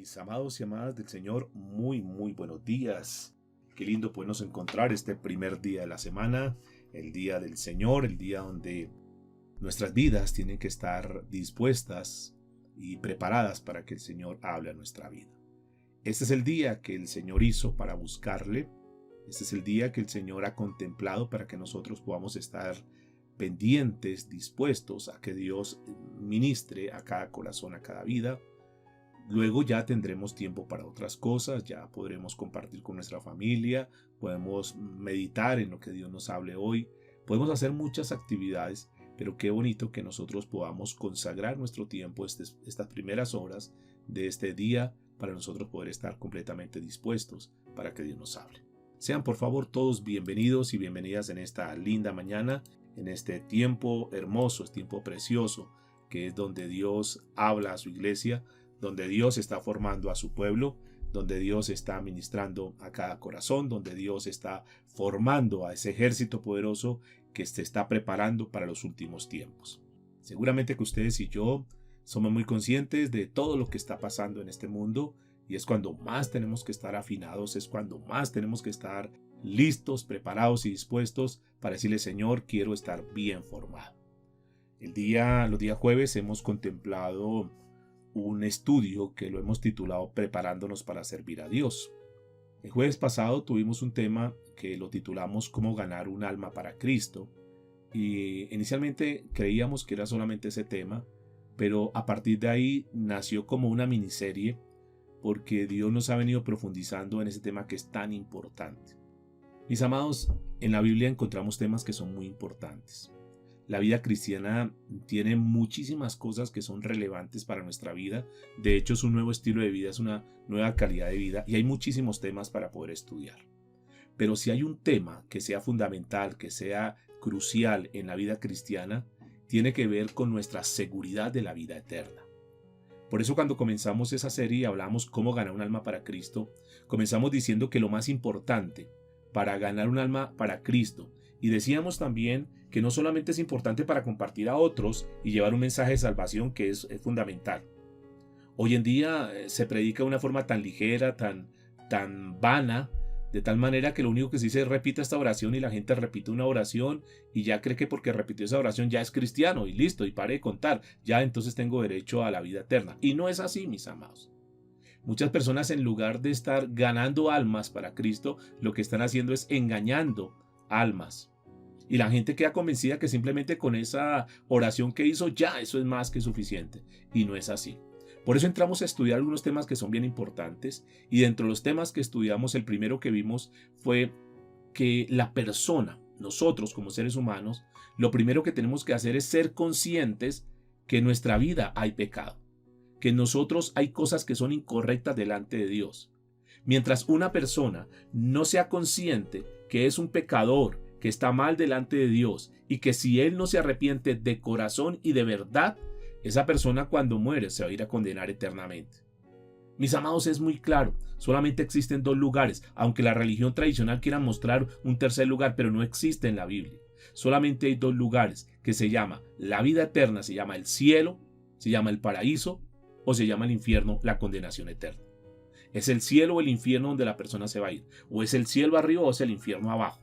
Mis amados y amadas del Señor, muy buenos días. Qué lindo podernos encontrar este primer día de la semana, el día del Señor, el día donde nuestras vidas tienen que estar dispuestas y preparadas para que el Señor hable a nuestra vida. Este es el día que el Señor hizo para buscarle. Este es el día que el Señor ha contemplado para que nosotros podamos estar pendientes, dispuestos a que Dios ministre a cada corazón, a cada vida. Luego ya tendremos tiempo para otras cosas, ya podremos compartir con nuestra familia, podemos meditar en lo que Dios nos hable hoy, podemos hacer muchas actividades, pero qué bonito que nosotros podamos consagrar nuestro tiempo, estas primeras horas de este día, para nosotros poder estar completamente dispuestos para que Dios nos hable. Sean por favor todos bienvenidos y bienvenidas en esta linda mañana, en este tiempo hermoso, este tiempo precioso, que es donde Dios habla a su iglesia, donde Dios está formando a su pueblo, donde Dios está ministrando a cada corazón, donde Dios está formando a ese ejército poderoso que se está preparando para los últimos tiempos. Seguramente que ustedes y yo somos muy conscientes de todo lo que está pasando en este mundo, y es cuando más tenemos que estar afinados, es cuando más tenemos que estar listos, preparados y dispuestos para decirle: Señor, quiero estar bien formado. Los días jueves hemos contemplado un estudio que lo hemos titulado Preparándonos para servir a Dios. El jueves pasado tuvimos un tema que lo titulamos Cómo ganar un alma para Cristo, y inicialmente creíamos que era solamente ese tema, pero a partir de ahí nació como una miniserie, porque Dios nos ha venido profundizando en ese tema que es tan importante. Mis amados, en la Biblia encontramos temas que son muy importantes. La vida cristiana tiene muchísimas cosas que son relevantes para nuestra vida. De hecho, es un nuevo estilo de vida, es una nueva calidad de vida, y hay muchísimos temas para poder estudiar. Pero si hay un tema que sea fundamental, que sea crucial en la vida cristiana, tiene que ver con nuestra seguridad de la vida eterna. Por eso cuando comenzamos esa serie y hablamos cómo ganar un alma para Cristo, comenzamos diciendo que lo más importante para ganar un alma para Cristo, y decíamos también que no solamente es importante para compartir a otros y llevar un mensaje de salvación, que es fundamental. Hoy en día se predica de una forma tan ligera, tan vana, de tal manera que lo único que se dice es: repita esta oración, y la gente repite una oración y ya cree que porque repitió esa oración ya es cristiano y listo, y pare de contar, ya entonces tengo derecho a la vida eterna. Y no es así, mis amados. Muchas personas, en lugar de estar ganando almas para Cristo, lo que están haciendo es engañando almas. Y la gente queda convencida que simplemente con esa oración que hizo, ya eso es más que suficiente. Y no es así. Por eso entramos a estudiar algunos temas que son bien importantes. Y dentro de los temas que estudiamos, el primero que vimos fue que la persona, nosotros como seres humanos, lo primero que tenemos que hacer es ser conscientes que en nuestra vida hay pecado. Que en nosotros hay cosas que son incorrectas delante de Dios. Mientras una persona no sea consciente que es un pecador, que está mal delante de Dios, y que si él no se arrepiente de corazón y de verdad, esa persona cuando muere se va a ir a condenar eternamente. Mis amados, es muy claro, solamente existen dos lugares, aunque la religión tradicional quiera mostrar un tercer lugar, pero no existe en la Biblia. Solamente hay dos lugares, que se llama la vida eterna, se llama el cielo, se llama el paraíso, o se llama el infierno, la condenación eterna. Es el cielo o el infierno donde la persona se va a ir, o es el cielo arriba o es el infierno abajo.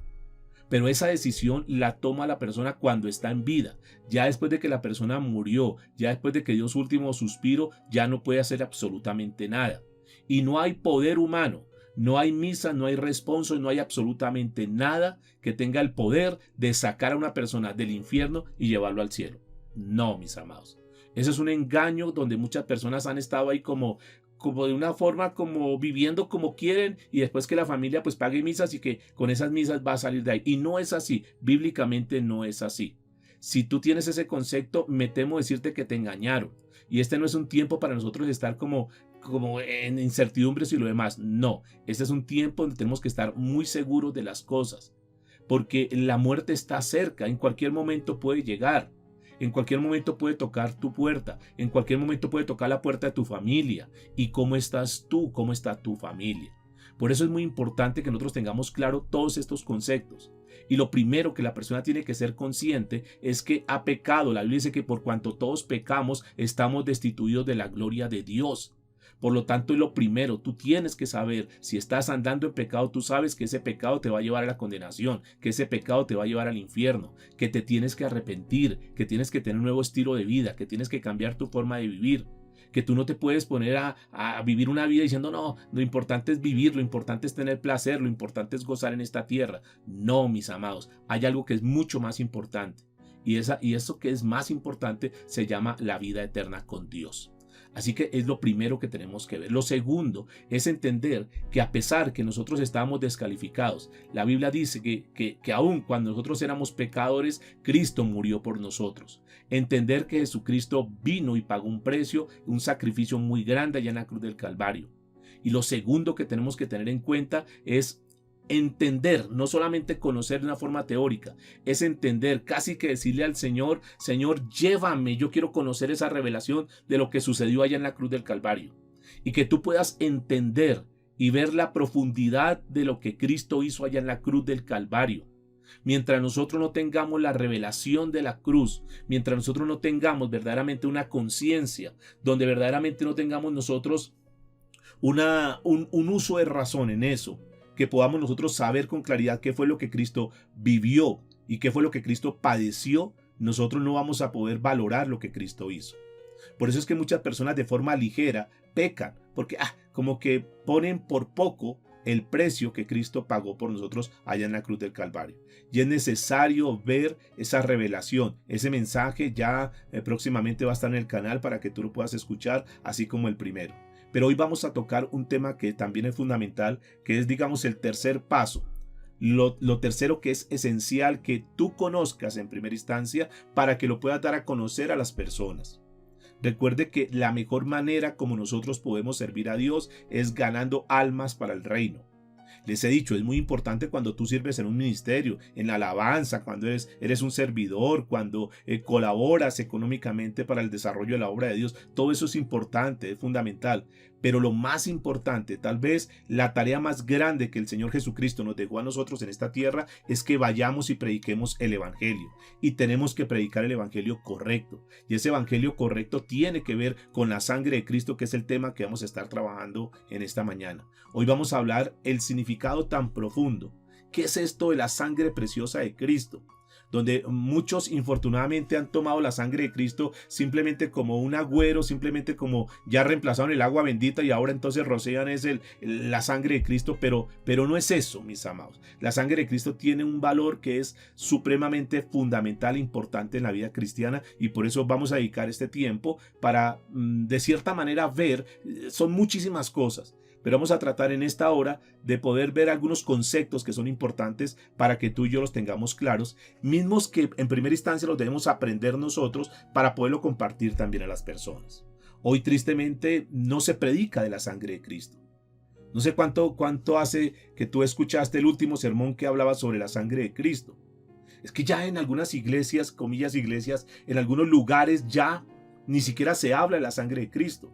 Pero esa decisión la toma la persona cuando está en vida. Ya después de que la persona murió, ya después de que dio su último suspiro, ya no puede hacer absolutamente nada. Y no hay poder humano, no hay misa, no hay responso, no hay absolutamente nada que tenga el poder de sacar a una persona del infierno y llevarlo al cielo. No, mis amados. Ese es un engaño donde muchas personas han estado ahí como de una forma, como viviendo como quieren, y después que la familia pues pague misas y que con esas misas va a salir de ahí. Y no es así, bíblicamente no es así. Si tú tienes ese concepto, me temo decirte que te engañaron. Y este no es un tiempo para nosotros estar como en incertidumbres y lo demás. No, este es un tiempo donde tenemos que estar muy seguros de las cosas. Porque la muerte está cerca, en cualquier momento puede llegar. En cualquier momento puede tocar tu puerta, en cualquier momento puede tocar la puerta de tu familia. ¿Y cómo estás tú? ¿Cómo está tu familia? Por eso es muy importante que nosotros tengamos claro todos estos conceptos. Y lo primero que la persona tiene que ser consciente es que ha pecado. La Biblia dice que por cuanto todos pecamos, estamos destituidos de la gloria de Dios. Por lo tanto, es lo primero, tú tienes que saber, si estás andando en pecado, tú sabes que ese pecado te va a llevar a la condenación, que ese pecado te va a llevar al infierno, que te tienes que arrepentir, que tienes que tener un nuevo estilo de vida, que tienes que cambiar tu forma de vivir, que tú no te puedes poner a vivir una vida diciendo, no, lo importante es vivir, lo importante es tener placer, lo importante es gozar en esta tierra. No, mis amados, hay algo que es mucho más importante. Y eso que es más importante se llama la vida eterna con Dios. Así que es lo primero que tenemos que ver. Lo segundo es entender que a pesar que nosotros estábamos descalificados, la Biblia dice que aun cuando nosotros éramos pecadores, Cristo murió por nosotros. Entender que Jesucristo vino y pagó un precio, un sacrificio muy grande allá en la cruz del Calvario. Y lo segundo que tenemos que tener en cuenta es entender, no solamente conocer de una forma teórica, es entender, casi que decirle al Señor, Señor, llévame, yo quiero conocer esa revelación de lo que sucedió allá en la cruz del Calvario. Y que tú puedas entender y ver la profundidad de lo que Cristo hizo allá en la cruz del Calvario. Mientras nosotros no tengamos la revelación de la cruz, mientras nosotros no tengamos verdaderamente una conciencia, donde verdaderamente no tengamos nosotros un uso de razón en eso, que podamos nosotros saber con claridad qué fue lo que Cristo vivió y qué fue lo que Cristo padeció, nosotros no vamos a poder valorar lo que Cristo hizo. Por eso es que muchas personas de forma ligera pecan, porque como que ponen por poco el precio que Cristo pagó por nosotros allá en la cruz del Calvario. Y es necesario ver esa revelación. Ese mensaje ya próximamente va a estar en el canal para que tú lo puedas escuchar, así como el primero. Pero hoy vamos a tocar un tema que también es fundamental, que es, digamos, el tercer paso. Lo tercero que es esencial que tú conozcas en primera instancia para que lo puedas dar a conocer a las personas. Recuerde que la mejor manera como nosotros podemos servir a Dios es ganando almas para el reino. Les he dicho, es muy importante cuando tú sirves en un ministerio, en la alabanza, cuando eres un servidor, cuando colaboras económicamente para el desarrollo de la obra de Dios. Todo eso es importante, es fundamental. Pero lo más importante, tal vez la tarea más grande que el Señor Jesucristo nos dejó a nosotros en esta tierra es que vayamos y prediquemos el Evangelio. Y tenemos que predicar el Evangelio correcto. Y ese Evangelio correcto tiene que ver con la sangre de Cristo, que es el tema que vamos a estar trabajando en esta mañana. Hoy vamos a hablar el significado tan profundo. ¿Qué es esto de la sangre preciosa de Cristo? Donde muchos infortunadamente han tomado la sangre de Cristo simplemente como un agüero, simplemente como ya reemplazaron el agua bendita y ahora entonces rocian la sangre de Cristo, pero no es eso, mis amados. La sangre de Cristo tiene un valor que es supremamente fundamental e importante en la vida cristiana, y por eso vamos a dedicar este tiempo para de cierta manera ver, son muchísimas cosas, pero vamos a tratar en esta hora de poder ver algunos conceptos que son importantes para que tú y yo los tengamos claros, mismos que en primera instancia los debemos aprender nosotros para poderlo compartir también a las personas. Hoy tristemente no se predica de la sangre de Cristo. No sé cuánto hace que tú escuchaste el último sermón que hablaba sobre la sangre de Cristo. Es que ya en algunas iglesias, comillas iglesias, en algunos lugares ya ni siquiera se habla de la sangre de Cristo.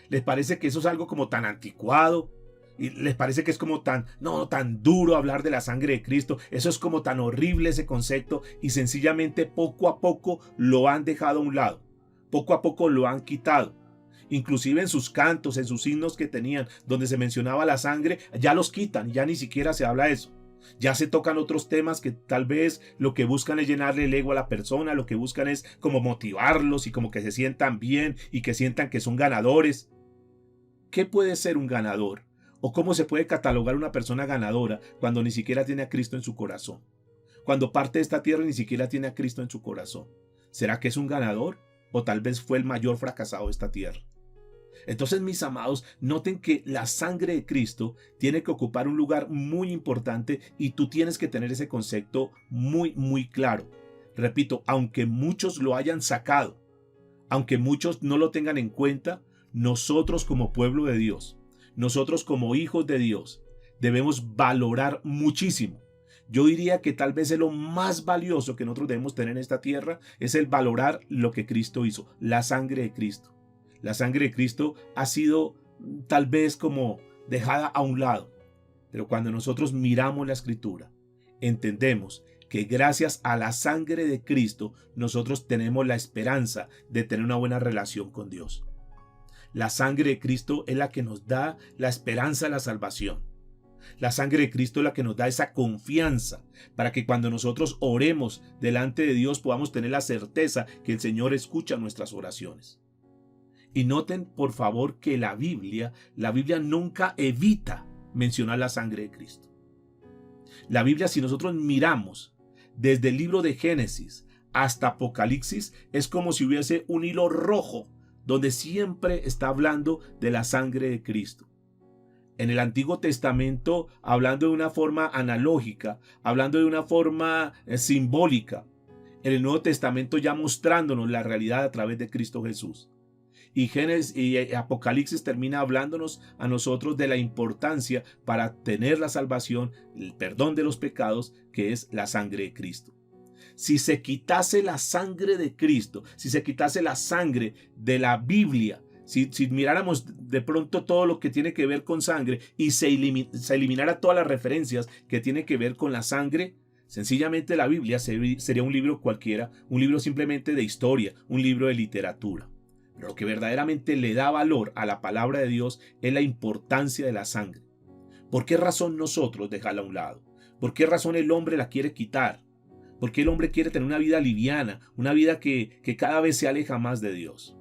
Les parece que eso es algo como tan anticuado, y les parece que es como tan duro hablar de la sangre de Cristo. Eso es como tan horrible ese concepto, y sencillamente poco a poco lo han dejado a un lado, poco a poco lo han quitado. Inclusive en sus cantos, en sus himnos que tenían, donde se mencionaba la sangre, ya los quitan, ya ni siquiera se habla de eso. Ya se tocan otros temas que tal vez lo que buscan es llenarle el ego a la persona, lo que buscan es como motivarlos y como que se sientan bien y que sientan que son ganadores. ¿Qué puede ser un ganador? ¿O cómo se puede catalogar una persona ganadora cuando ni siquiera tiene a Cristo en su corazón? Cuando parte de esta tierra ni siquiera tiene a Cristo en su corazón. ¿Será que es un ganador? ¿O tal vez fue el mayor fracasado de esta tierra? Entonces, mis amados, noten que la sangre de Cristo tiene que ocupar un lugar muy importante, y tú tienes que tener ese concepto muy, muy claro. Repito, aunque muchos lo hayan sacado, aunque muchos no lo tengan en cuenta, nosotros como pueblo de Dios, nosotros como hijos de Dios, debemos valorar muchísimo. Yo diría que tal vez es lo más valioso que nosotros debemos tener en esta tierra, es el valorar lo que Cristo hizo, la sangre de Cristo. La sangre de Cristo ha sido tal vez como dejada a un lado, pero cuando nosotros miramos la Escritura, entendemos que gracias a la sangre de Cristo nosotros tenemos la esperanza de tener una buena relación con Dios. La sangre de Cristo es la que nos da la esperanza de la salvación. La sangre de Cristo es la que nos da esa confianza para que cuando nosotros oremos delante de Dios podamos tener la certeza que el Señor escucha nuestras oraciones. Y noten por favor que la Biblia nunca evita mencionar la sangre de Cristo. La Biblia, si nosotros miramos desde el libro de Génesis hasta Apocalipsis, es como si hubiese un hilo rojo donde siempre está hablando de la sangre de Cristo. En el Antiguo Testamento, hablando de una forma analógica, hablando de una forma simbólica. En el Nuevo Testamento ya mostrándonos la realidad a través de Cristo Jesús. Y Génesis y Apocalipsis termina hablándonos a nosotros de la importancia para tener la salvación, el perdón de los pecados, que es la sangre de Cristo. Si se quitase la sangre de Cristo, si se quitase la sangre de la Biblia, si miráramos de pronto todo lo que tiene que ver con sangre y se eliminara todas las referencias que tiene que ver con la sangre, sencillamente la Biblia sería un libro cualquiera, un libro simplemente de historia, un libro de literatura. Pero lo que verdaderamente le da valor a la palabra de Dios es la importancia de la sangre. ¿Por qué razón nosotros dejarla a un lado? ¿Por qué razón el hombre la quiere quitar? ¿Por qué el hombre quiere tener una vida liviana, una vida que cada vez se aleja más de Dios?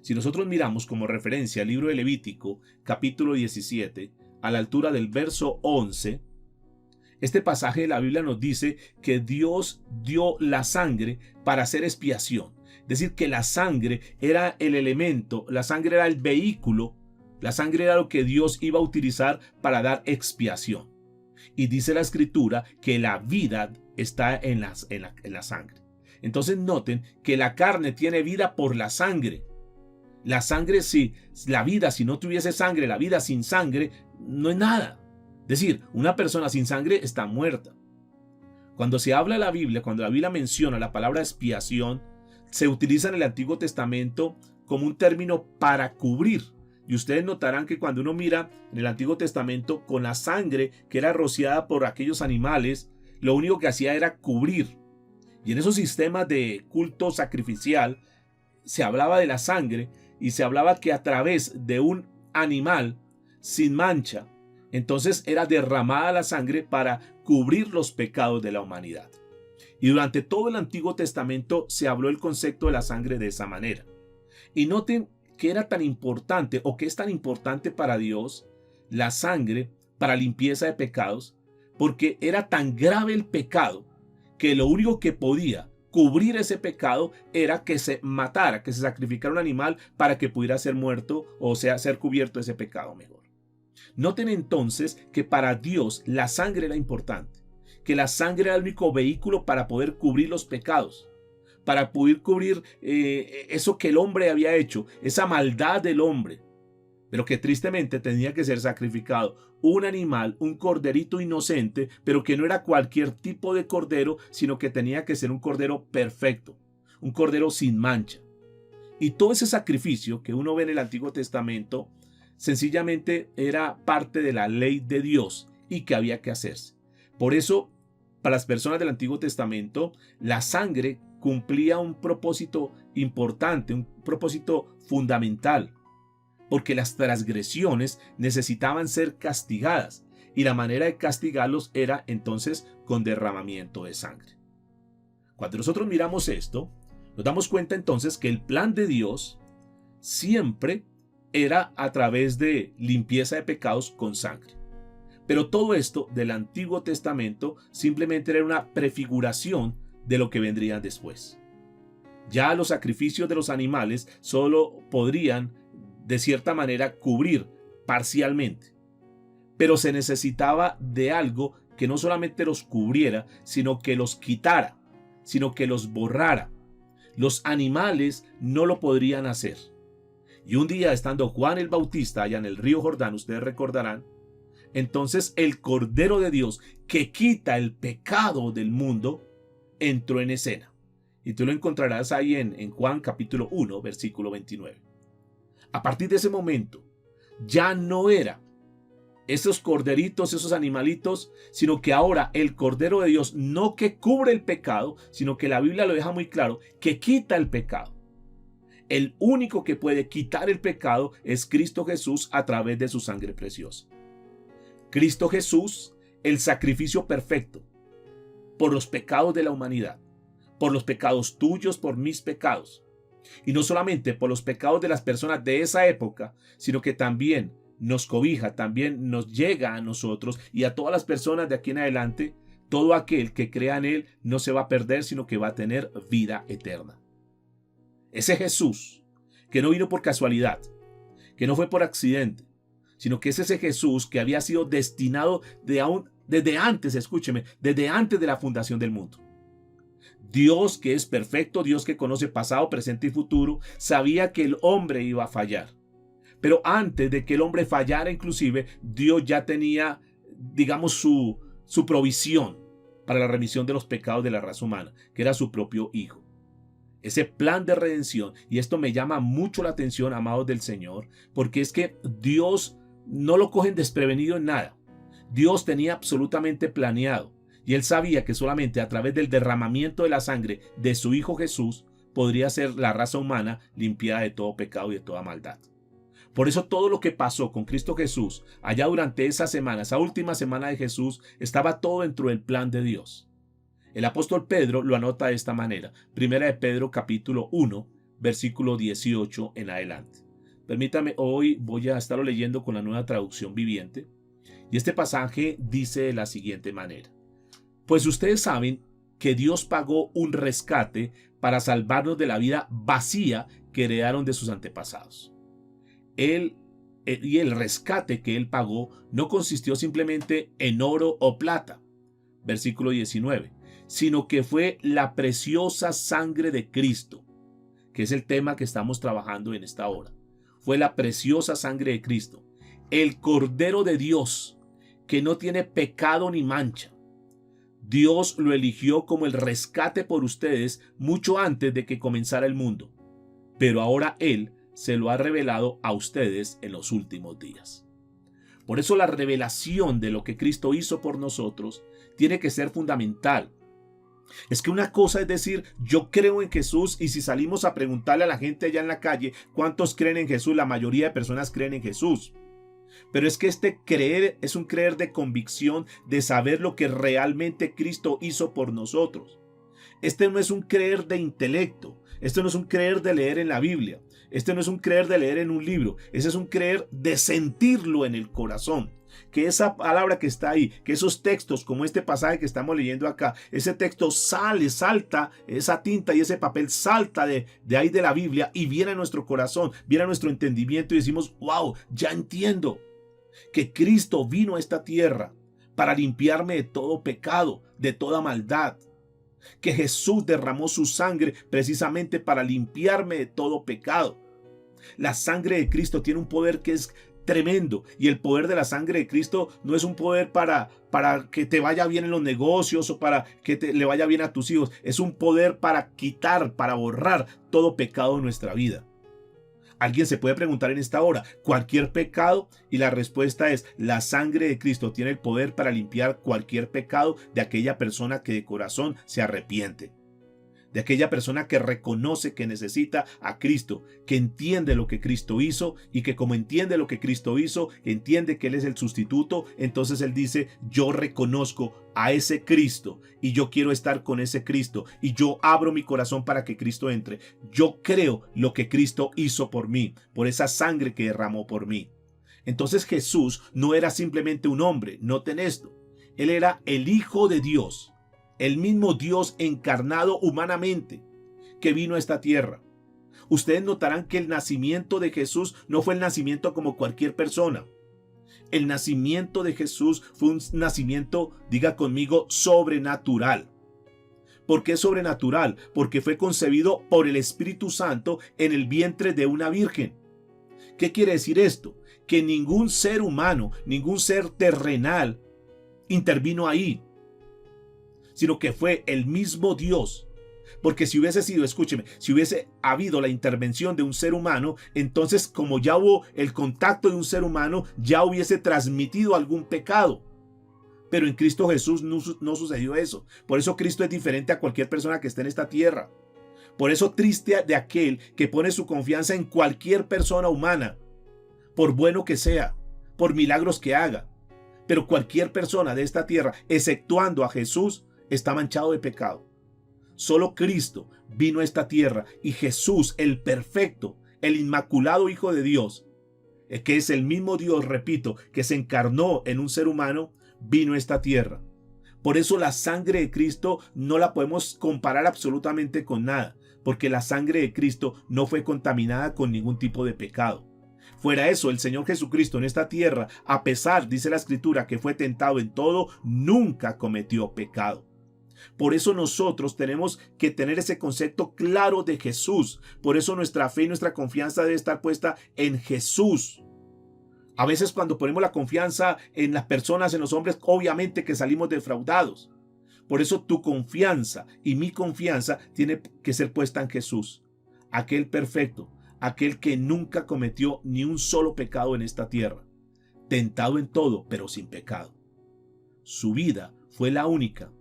Si nosotros miramos como referencia el libro de Levítico, capítulo 17, a la altura del verso 11, este pasaje de la Biblia nos dice que Dios dio la sangre para hacer expiación. Es decir, que la sangre era el elemento, la sangre era el vehículo, la sangre era lo que Dios iba a utilizar para dar expiación. Y dice la Escritura que la vida está en la sangre. Entonces noten que la carne tiene vida por la sangre. La sangre, la vida, si no tuviese sangre, la vida sin sangre, no es nada. Es decir, una persona sin sangre está muerta. Cuando se habla de la Biblia, cuando la Biblia menciona la palabra expiación, se utiliza en el Antiguo Testamento como un término para cubrir. Y ustedes notarán que cuando uno mira en el Antiguo Testamento, con la sangre que era rociada por aquellos animales, lo único que hacía era cubrir. Y en esos sistemas de culto sacrificial, se hablaba de la sangre y se hablaba que a través de un animal sin mancha, entonces era derramada la sangre para cubrir los pecados de la humanidad. Y durante todo el Antiguo Testamento se habló el concepto de la sangre de esa manera. Y noten que era tan importante o que es tan importante para Dios la sangre para limpieza de pecados, porque era tan grave el pecado que lo único que podía cubrir ese pecado era que se matara, que se sacrificara un animal para que pudiera ser muerto, o sea, ser cubierto ese pecado mejor. Noten entonces que para Dios la sangre era importante, que la sangre era el único vehículo para poder cubrir los pecados, para poder cubrir eso que el hombre había hecho, esa maldad del hombre, pero que tristemente tenía que ser sacrificado un animal, un corderito inocente, pero que no era cualquier tipo de cordero, sino que tenía que ser un cordero perfecto, un cordero sin mancha. Y todo ese sacrificio que uno ve en el Antiguo Testamento, sencillamente era parte de la ley de Dios y que había que hacerse. Por eso, para las personas del Antiguo Testamento, la sangre cumplía un propósito importante, un propósito fundamental, porque las transgresiones necesitaban ser castigadas y la manera de castigarlos era entonces con derramamiento de sangre. Cuando nosotros miramos esto, nos damos cuenta entonces que el plan de Dios siempre era a través de limpieza de pecados con sangre. Pero todo esto del Antiguo Testamento simplemente era una prefiguración de lo que vendría después. Ya los sacrificios de los animales solo podrían de cierta manera cubrir parcialmente, pero se necesitaba de algo que no solamente los cubriera, sino que los quitara, sino que los borrara. Los animales no lo podrían hacer. Y un día, estando Juan el Bautista allá en el río Jordán, ustedes recordarán, entonces el Cordero de Dios que quita el pecado del mundo entró en escena. Y tú lo encontrarás ahí en Juan capítulo 1, versículo 29. A partir de ese momento, ya no era esos corderitos, esos animalitos, sino que ahora el Cordero de Dios no que cubre el pecado, sino que la Biblia lo deja muy claro, que quita el pecado. El único que puede quitar el pecado es Cristo Jesús a través de su sangre preciosa. Cristo Jesús, el sacrificio perfecto por los pecados de la humanidad, por los pecados tuyos, por mis pecados. Y no solamente por los pecados de las personas de esa época, sino que también nos cobija, también nos llega a nosotros y a todas las personas de aquí en adelante. Todo aquel que crea en Él no se va a perder, sino que va a tener vida eterna. Ese Jesús, que no vino por casualidad, que no fue por accidente, sino que es ese Jesús que había sido destinado desde antes, escúcheme, desde antes de la fundación del mundo. Dios, que es perfecto, Dios que conoce pasado, presente y futuro, sabía que el hombre iba a fallar. Pero antes de que el hombre fallara, inclusive, Dios ya tenía, digamos, su provisión para la remisión de los pecados de la raza humana, que era su propio Hijo. Ese plan de redención, y esto me llama mucho la atención, amados del Señor, porque es que Dios no lo cogen desprevenido en nada. Dios tenía absolutamente planeado, y Él sabía que solamente a través del derramamiento de la sangre de su Hijo Jesús podría ser la raza humana limpiada de todo pecado y de toda maldad. Por eso todo lo que pasó con Cristo Jesús allá durante esa semana, esa última semana de Jesús, estaba todo dentro del plan de Dios. El apóstol Pedro lo anota de esta manera. Primera de Pedro capítulo 1, versículo 18 en adelante. Permítame, hoy voy a estarlo leyendo con la Nueva Traducción Viviente. Y este pasaje dice de la siguiente manera. Pues ustedes saben que Dios pagó un rescate para salvarnos de la vida vacía que heredaron de sus antepasados. Y el rescate que Él pagó no consistió simplemente en oro o plata, versículo 19, sino que fue la preciosa sangre de Cristo, que es el tema que estamos trabajando en esta hora. Fue la preciosa sangre de Cristo, el Cordero de Dios, que no tiene pecado ni mancha. Dios lo eligió como el rescate por ustedes mucho antes de que comenzara el mundo, pero ahora Él se lo ha revelado a ustedes en los últimos días. Por eso la revelación de lo que Cristo hizo por nosotros tiene que ser fundamental. Es que una cosa es decir, yo creo en Jesús, y si salimos a preguntarle a la gente allá en la calle, ¿cuántos creen en Jesús? La mayoría de personas creen en Jesús. Pero es que este creer es un creer de convicción, de saber lo que realmente Cristo hizo por nosotros. Este no es un creer de intelecto, este no es un creer de leer en la Biblia, este no es un creer de leer en un libro, ese es un creer de sentirlo en el corazón. Que esa palabra que está ahí, que esos textos como este pasaje que estamos leyendo acá, ese texto salta, esa tinta y ese papel salta de ahí de la Biblia y viene a nuestro corazón, viene a nuestro entendimiento y decimos, wow, ya entiendo que Cristo vino a esta tierra para limpiarme de todo pecado, de toda maldad. Que Jesús derramó su sangre precisamente para limpiarme de todo pecado. La sangre de Cristo tiene un poder que es tremendo, y el poder de la sangre de Cristo no es un poder para que te vaya bien en los negocios o para que le vaya bien a tus hijos. Es un poder para quitar, para borrar todo pecado en nuestra vida. Alguien se puede preguntar en esta hora, ¿cualquier pecado? Y la respuesta es, la sangre de Cristo tiene el poder para limpiar cualquier pecado de aquella persona que de corazón se arrepiente. De aquella persona que reconoce que necesita a Cristo, que entiende lo que Cristo hizo y que como entiende lo que Cristo hizo, entiende que Él es el sustituto, entonces Él dice, yo reconozco a ese Cristo y yo quiero estar con ese Cristo y yo abro mi corazón para que Cristo entre. Yo creo lo que Cristo hizo por mí, por esa sangre que derramó por mí. Entonces Jesús no era simplemente un hombre, noten esto, Él era el Hijo de Dios. El mismo Dios encarnado humanamente que vino a esta tierra. Ustedes notarán que el nacimiento de Jesús no fue el nacimiento como cualquier persona. El nacimiento de Jesús fue un nacimiento, diga conmigo, sobrenatural. ¿Por qué sobrenatural? Porque fue concebido por el Espíritu Santo en el vientre de una virgen. ¿Qué quiere decir esto? Que ningún ser humano, ningún ser terrenal intervino ahí, sino que fue el mismo Dios. Porque si hubiese sido, escúcheme, si hubiese habido la intervención de un ser humano, entonces como ya hubo el contacto de un ser humano, ya hubiese transmitido algún pecado. Pero en Cristo Jesús no sucedió eso. Por eso Cristo es diferente a cualquier persona que esté en esta tierra. Por eso triste de aquel que pone su confianza en cualquier persona humana, por bueno que sea, por milagros que haga. Pero cualquier persona de esta tierra, exceptuando a Jesús, está manchado de pecado. Solo Cristo vino a esta tierra y Jesús, el perfecto, el inmaculado Hijo de Dios, que es el mismo Dios, repito, que se encarnó en un ser humano, vino a esta tierra. Por eso la sangre de Cristo no la podemos comparar absolutamente con nada, porque la sangre de Cristo no fue contaminada con ningún tipo de pecado. Fuera eso, el Señor Jesucristo en esta tierra, a pesar, dice la Escritura, que fue tentado en todo, nunca cometió pecado. Por eso nosotros tenemos que tener ese concepto claro de Jesús. Por eso nuestra fe y nuestra confianza debe estar puesta en Jesús. A veces cuando ponemos la confianza en las personas, en los hombres, obviamente que salimos defraudados. Por eso tu confianza y mi confianza tiene que ser puesta en Jesús, aquel perfecto, aquel que nunca cometió ni un solo pecado en esta tierra, tentado en todo, pero sin pecado. Su vida fue la única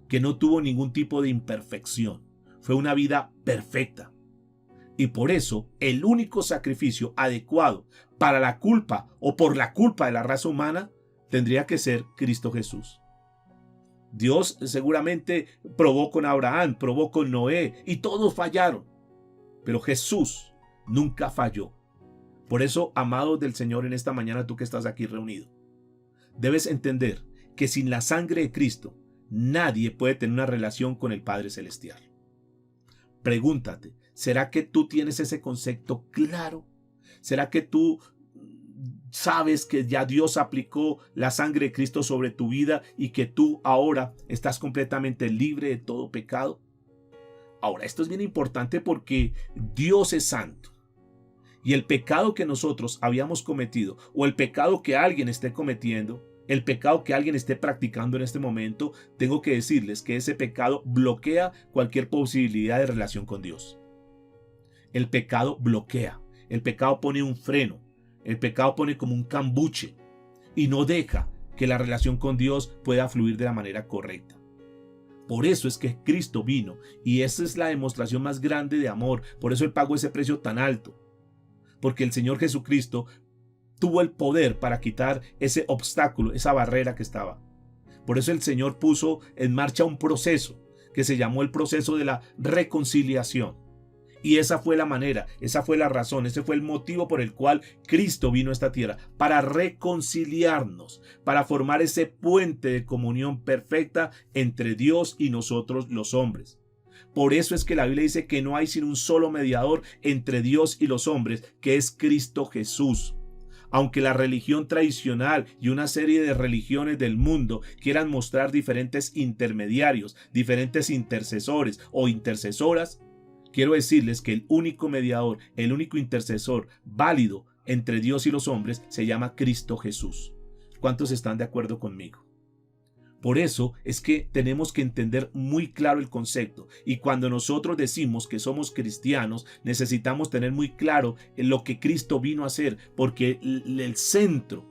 que no tuvo ningún tipo de imperfección. Fue una vida perfecta. Y por eso el único sacrificio adecuado para la culpa o por la culpa de la raza humana tendría que ser Cristo Jesús. Dios seguramente probó con Abraham, probó con Noé y todos fallaron. Pero Jesús nunca falló. Por eso, amados del Señor, en esta mañana tú que estás aquí reunido, debes entender que sin la sangre de Cristo nadie puede tener una relación con el Padre Celestial. Pregúntate, ¿será que tú tienes ese concepto claro? ¿Será que tú sabes que ya Dios aplicó la sangre de Cristo sobre tu vida y que tú ahora estás completamente libre de todo pecado? Ahora, esto es bien importante porque Dios es santo. Y el pecado que nosotros habíamos cometido o el pecado que alguien esté cometiendo, el pecado que alguien esté practicando en este momento, tengo que decirles que ese pecado bloquea cualquier posibilidad de relación con Dios. El pecado bloquea, el pecado pone un freno, el pecado pone como un cambuche y no deja que la relación con Dios pueda fluir de la manera correcta. Por eso es que Cristo vino y esa es la demostración más grande de amor. Por eso Él pagó ese precio tan alto. Porque el Señor Jesucristo tuvo el poder para quitar ese obstáculo, esa barrera que estaba. Por eso el Señor puso en marcha un proceso que se llamó el proceso de la reconciliación. Y esa fue la manera, esa fue la razón, ese fue el motivo por el cual Cristo vino a esta tierra, para reconciliarnos, para formar ese puente de comunión perfecta entre Dios y nosotros los hombres. Por eso es que la Biblia dice que no hay sino un solo mediador entre Dios y los hombres, que es Cristo Jesús. Aunque la religión tradicional y una serie de religiones del mundo quieran mostrar diferentes intermediarios, diferentes intercesores o intercesoras, quiero decirles que el único mediador, el único intercesor válido entre Dios y los hombres se llama Cristo Jesús. ¿Cuántos están de acuerdo conmigo? Por eso es que tenemos que entender muy claro el concepto, y cuando nosotros decimos que somos cristianos necesitamos tener muy claro lo que Cristo vino a hacer, porque el centro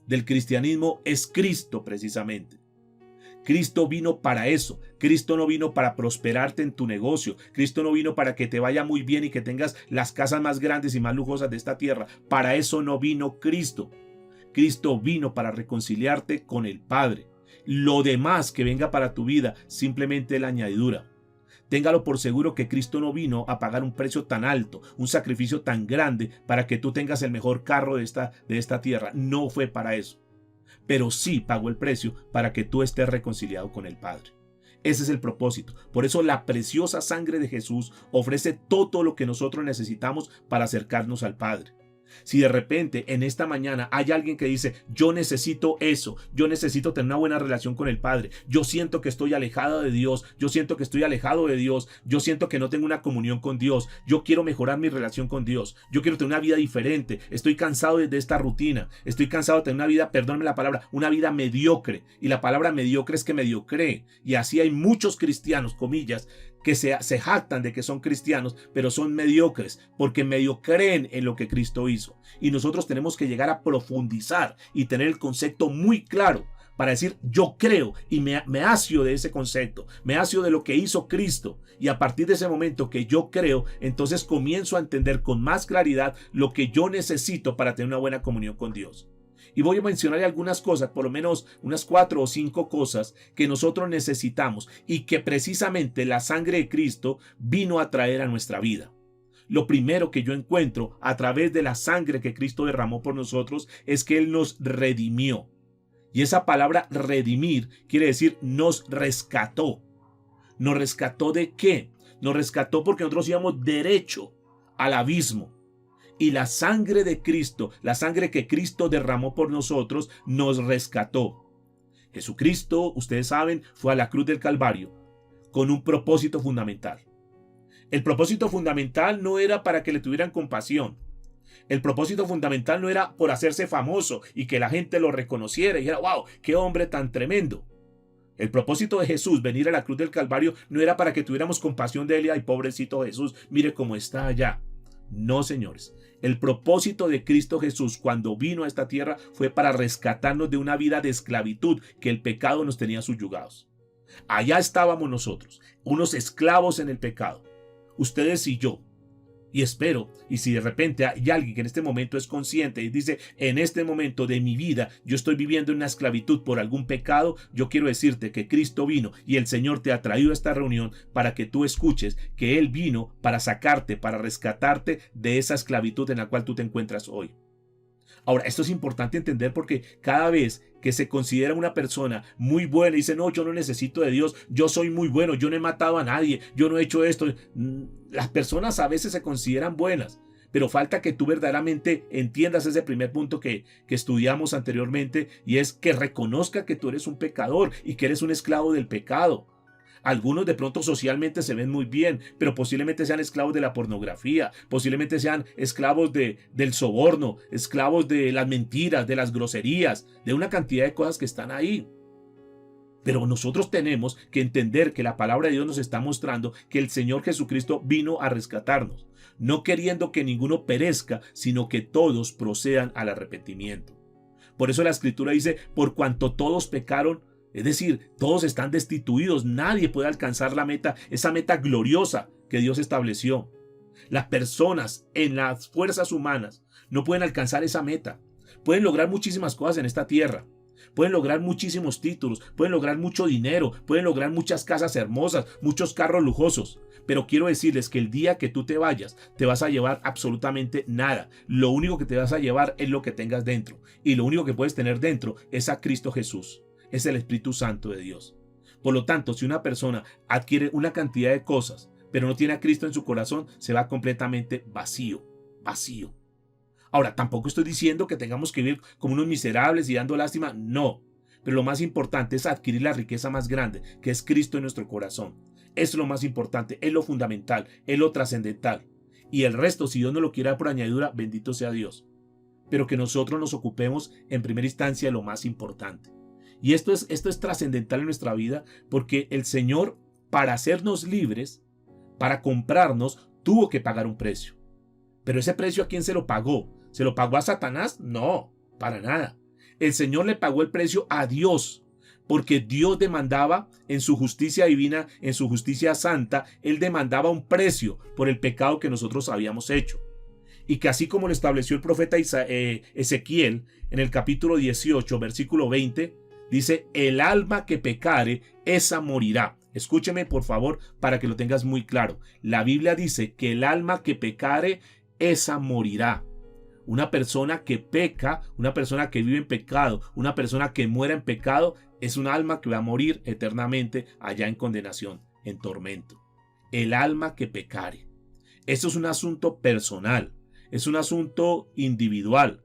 del cristianismo es Cristo precisamente. Cristo vino para eso. Cristo no vino para prosperarte en tu negocio. Cristo no vino para que te vaya muy bien y que tengas las casas más grandes y más lujosas de esta tierra. Para eso no vino Cristo. Cristo vino para reconciliarte con el Padre. Lo demás que venga para tu vida simplemente es la añadidura. Téngalo por seguro que Cristo no vino a pagar un precio tan alto, un sacrificio tan grande para que tú tengas el mejor carro de esta tierra. No fue para eso. Pero sí pagó el precio para que tú estés reconciliado con el Padre. Ese es el propósito. Por eso la preciosa sangre de Jesús ofrece todo lo que nosotros necesitamos para acercarnos al Padre. Si de repente en esta mañana hay alguien que dice, yo necesito eso, yo necesito tener una buena relación con el Padre, yo siento que estoy alejado de Dios, yo siento que estoy alejado de Dios, yo siento que no tengo una comunión con Dios, yo quiero mejorar mi relación con Dios, yo quiero tener una vida diferente, estoy cansado de esta rutina, estoy cansado de tener una vida, perdónenme la palabra, una vida mediocre, y la palabra mediocre es que mediocre, y así hay muchos cristianos, comillas, que se jactan de que son cristianos, pero son mediocres, porque medio creen en lo que Cristo hizo. Y nosotros tenemos que llegar a profundizar y tener el concepto muy claro para decir yo creo y me asio de ese concepto, me asio de lo que hizo Cristo, y a partir de ese momento que yo creo, entonces comienzo a entender con más claridad lo que yo necesito para tener una buena comunión con Dios. Y voy a mencionar algunas cosas, por lo menos unas 4 o 5 cosas que nosotros necesitamos y que precisamente la sangre de Cristo vino a traer a nuestra vida. Lo primero que yo encuentro a través de la sangre que Cristo derramó por nosotros es que Él nos redimió. Y esa palabra redimir quiere decir nos rescató. ¿Nos rescató de qué? Nos rescató porque nosotros íbamos derecho al abismo. Y la sangre de Cristo, la sangre que Cristo derramó por nosotros, nos rescató. Jesucristo, ustedes saben, fue a la cruz del Calvario con un propósito fundamental. El propósito fundamental no era para que le tuvieran compasión. El propósito fundamental no era por hacerse famoso y que la gente lo reconociera y dijera, wow, qué hombre tan tremendo. El propósito de Jesús venir a la cruz del Calvario no era para que tuviéramos compasión de él y ay, pobrecito Jesús, mire cómo está allá. No, señores. El propósito de Cristo Jesús cuando vino a esta tierra fue para rescatarnos de una vida de esclavitud que el pecado nos tenía subyugados. Allá estábamos nosotros, unos esclavos en el pecado, ustedes y yo. Y espero, y si de repente hay alguien que en este momento es consciente y dice, en este momento de mi vida yo estoy viviendo en una esclavitud por algún pecado, yo quiero decirte que Cristo vino y el Señor te ha traído a esta reunión para que tú escuches que Él vino para sacarte, para rescatarte de esa esclavitud en la cual tú te encuentras hoy. Ahora, esto es importante entender porque cada vez que se considera una persona muy buena y dice, no, yo no necesito de Dios, yo soy muy bueno, yo no he matado a nadie, yo no he hecho esto. Las personas a veces se consideran buenas, pero falta que tú verdaderamente entiendas ese primer punto que estudiamos anteriormente, y es que reconozca que tú eres un pecador y que eres un esclavo del pecado. Algunos de pronto socialmente se ven muy bien, pero posiblemente sean esclavos de la pornografía, posiblemente sean esclavos del soborno, esclavos de las mentiras, de las groserías, de una cantidad de cosas que están ahí. Pero nosotros tenemos que entender que la palabra de Dios nos está mostrando que el Señor Jesucristo vino a rescatarnos, no queriendo que ninguno perezca, sino que todos procedan al arrepentimiento. Por eso la Escritura dice, por cuanto todos pecaron, es decir, todos están destituidos, nadie puede alcanzar la meta, esa meta gloriosa que Dios estableció. Las personas en las fuerzas humanas no pueden alcanzar esa meta. Pueden lograr muchísimas cosas en esta tierra. Pueden lograr muchísimos títulos, pueden lograr mucho dinero, pueden lograr muchas casas hermosas, muchos carros lujosos. Pero quiero decirles que el día que tú te vayas, te vas a llevar absolutamente nada. Lo único que te vas a llevar es lo que tengas dentro. Y lo único que puedes tener dentro es a Cristo Jesús. Es el Espíritu Santo de Dios. Por lo tanto, si una persona adquiere una cantidad de cosas, pero no tiene a Cristo en su corazón, se va completamente vacío. Ahora, tampoco estoy diciendo que tengamos que vivir como unos miserables y dando lástima, no. Pero lo más importante es adquirir la riqueza más grande, que es Cristo en nuestro corazón. Es lo más importante, es lo fundamental, es lo trascendental. Y el resto, si Dios no lo quiere dar por añadidura, bendito sea Dios. Pero que nosotros nos ocupemos en primera instancia de lo más importante. Y esto es trascendental en nuestra vida, porque el Señor, para hacernos libres, para comprarnos, tuvo que pagar un precio. Pero ese precio, ¿a quién se lo pagó? ¿Se lo pagó a Satanás? No, para nada. El Señor le pagó el precio a Dios, porque Dios demandaba en su justicia divina, en su justicia santa, Él demandaba un precio por el pecado que nosotros habíamos hecho. Y que así como lo estableció el profeta Ezequiel en el capítulo 18, versículo 20, dice, el alma que pecare, esa morirá. Escúcheme por favor para que lo tengas muy claro. La Biblia dice que el alma que pecare, esa morirá. Una persona que peca, una persona que vive en pecado, una persona que muera en pecado, es un alma que va a morir eternamente allá en condenación, en tormento. El alma que pecare. Esto es un asunto personal, es un asunto individual.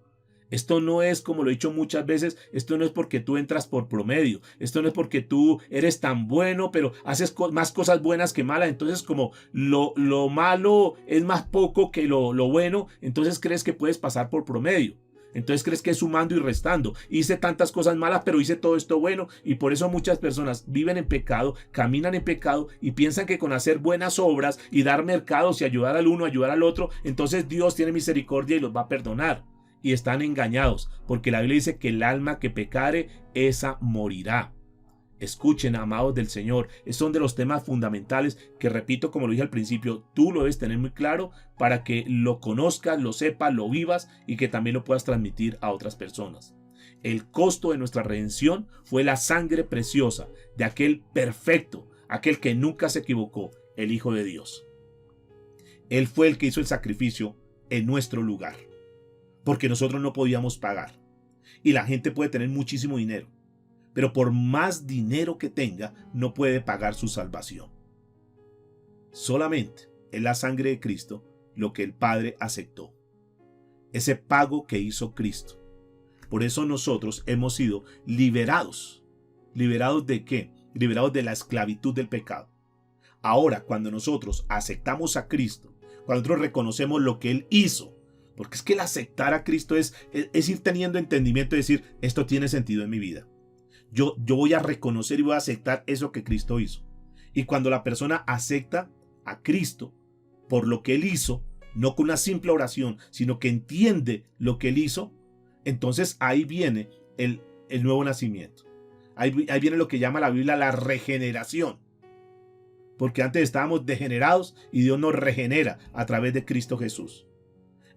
Esto no es, como lo he dicho muchas veces, esto no es porque tú entras por promedio, esto no es porque tú eres tan bueno, pero haces más cosas buenas que malas, entonces como lo malo es más poco que lo bueno, entonces crees que puedes pasar por promedio. Entonces crees que es sumando y restando. Hice tantas cosas malas, pero hice todo esto bueno, y por eso muchas personas viven en pecado, caminan en pecado y piensan que con hacer buenas obras y dar mercados y ayudar al uno, ayudar al otro, entonces Dios tiene misericordia y los va a perdonar. y están engañados, porque la Biblia dice que el alma que pecare, esa morirá. Escuchen, amados del Señor, son de los temas fundamentales que, repito, como lo dije al principio, tú lo debes tener muy claro para que lo conozcas, lo sepas, lo vivas y que también lo puedas transmitir a otras personas. El costo de nuestra redención fue la sangre preciosa de aquel perfecto, aquel que nunca se equivocó, el Hijo de Dios. Él fue el que hizo el sacrificio en nuestro lugar, porque nosotros no podíamos pagar. Y la gente puede tener muchísimo dinero, pero por más dinero que tenga, no puede pagar su salvación. Solamente es la sangre de Cristo lo que el Padre aceptó. Ese pago que hizo Cristo. Por eso nosotros hemos sido liberados. ¿Liberados de qué? Liberados de la esclavitud del pecado. Ahora, cuando nosotros aceptamos a Cristo, cuando nosotros reconocemos lo que Él hizo, porque es que el aceptar a Cristo es ir teniendo entendimiento y decir, esto tiene sentido en mi vida. Yo voy a reconocer y voy a aceptar eso que Cristo hizo. Y cuando la persona acepta a Cristo por lo que Él hizo, no con una simple oración, sino que entiende lo que Él hizo, entonces ahí viene el nuevo nacimiento. Ahí viene lo que llama la Biblia la regeneración. Porque antes estábamos degenerados y Dios nos regenera a través de Cristo Jesús.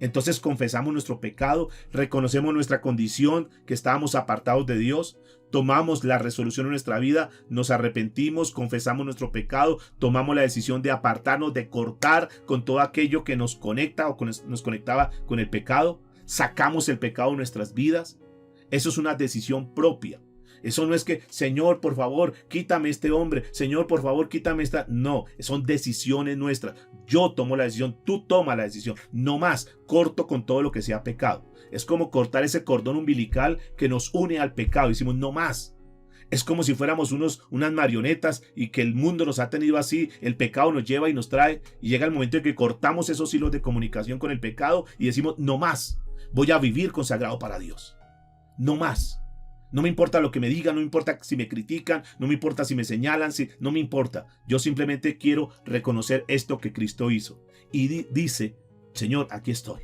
Entonces confesamos nuestro pecado, reconocemos nuestra condición, que estábamos apartados de Dios, tomamos la resolución en nuestra vida, nos arrepentimos, confesamos nuestro pecado, tomamos la decisión de apartarnos, de cortar con todo aquello que nos conecta o nos conectaba con el pecado, sacamos el pecado de nuestras vidas. Eso es una decisión propia. Eso no es que, Señor, por favor, quítame este hombre. Señor, por favor, quítame esta. No, son decisiones nuestras. Yo tomo la decisión, tú tomas la decisión. No más, corto con todo lo que sea pecado. Es como cortar ese cordón umbilical que nos une al pecado. Decimos, no más. Es como si fuéramos unas marionetas y que el mundo nos ha tenido así. El pecado nos lleva y nos trae. Y llega el momento en que cortamos esos hilos de comunicación con el pecado y decimos, no más. Voy a vivir consagrado para Dios. No más. No me importa lo que me digan, no me importa si me critican, no me importa si me señalan, no me importa. Yo simplemente quiero reconocer esto que Cristo hizo. Y dice, Señor, aquí estoy.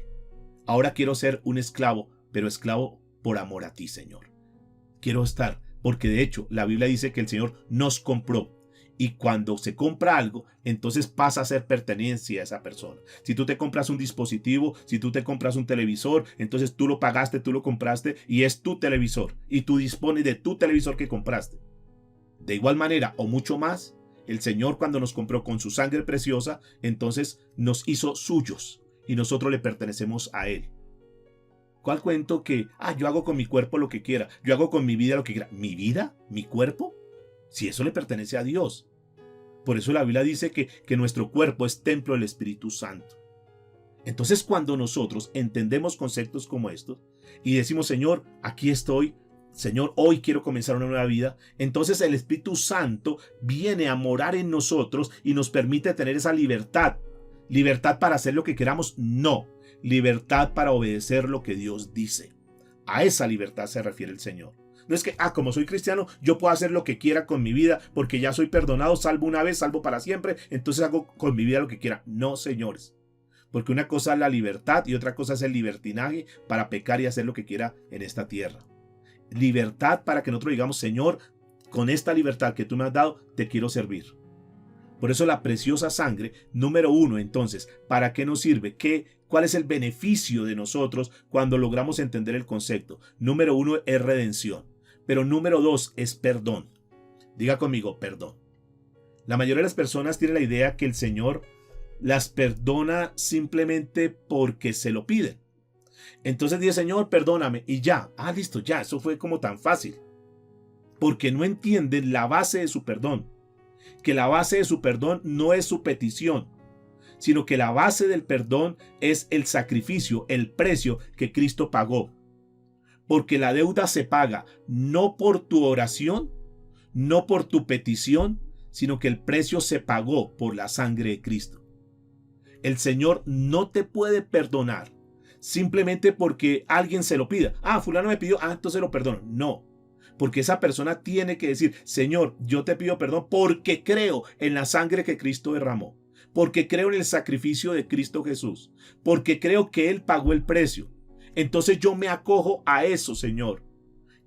Ahora quiero ser un esclavo, pero esclavo por amor a ti, Señor. Quiero estar, porque de hecho la Biblia dice que el Señor nos compró. Y cuando se compra algo, entonces pasa a ser pertenencia a esa persona. Si tú te compras un dispositivo, si tú te compras un televisor, entonces tú lo pagaste, tú lo compraste y es tu televisor. Y tú dispones de tu televisor que compraste. De igual manera, o mucho más, el Señor cuando nos compró con su sangre preciosa, entonces nos hizo suyos y nosotros le pertenecemos a Él. ¿Cuál cuento que, yo hago con mi cuerpo lo que quiera, yo hago con mi vida lo que quiera? ¿Mi vida? ¿Mi cuerpo? Si eso le pertenece a Dios. Por eso la Biblia dice que nuestro cuerpo es templo del Espíritu Santo. Entonces cuando nosotros entendemos conceptos como estos y decimos, Señor, aquí estoy, Señor, hoy quiero comenzar una nueva vida, entonces el Espíritu Santo viene a morar en nosotros y nos permite tener esa libertad. ¿Libertad para hacer lo que queramos? No. Libertad para obedecer lo que Dios dice. A esa libertad se refiere el Señor. No es que, como soy cristiano, yo puedo hacer lo que quiera con mi vida porque ya soy perdonado, salvo una vez, salvo para siempre, entonces hago con mi vida lo que quiera. No, señores. Porque una cosa es la libertad y otra cosa es el libertinaje para pecar y hacer lo que quiera en esta tierra. Libertad para que nosotros digamos, Señor, con esta libertad que tú me has dado, te quiero servir. Por eso la preciosa sangre, número uno, entonces, ¿para qué nos sirve? ¿Cuál es el beneficio de nosotros cuando logramos entender el concepto? Número uno es redención. Pero número dos es perdón. Diga conmigo, perdón. La mayoría de las personas tienen la idea que el Señor las perdona simplemente porque se lo piden. Entonces dice, Señor, perdóname. Y ya, listo, ya, eso fue como tan fácil. Porque no entienden la base de su perdón. Que la base de su perdón no es su petición, sino que la base del perdón es el sacrificio, el precio que Cristo pagó. Porque la deuda se paga no por tu oración, no por tu petición, sino que el precio se pagó por la sangre de Cristo. El Señor no te puede perdonar simplemente porque alguien se lo pida. Fulano me pidió, entonces lo perdono. No, porque esa persona tiene que decir, Señor, yo te pido perdón porque creo en la sangre que Cristo derramó, porque creo en el sacrificio de Cristo Jesús, porque creo que Él pagó el precio. Entonces yo me acojo a eso, Señor.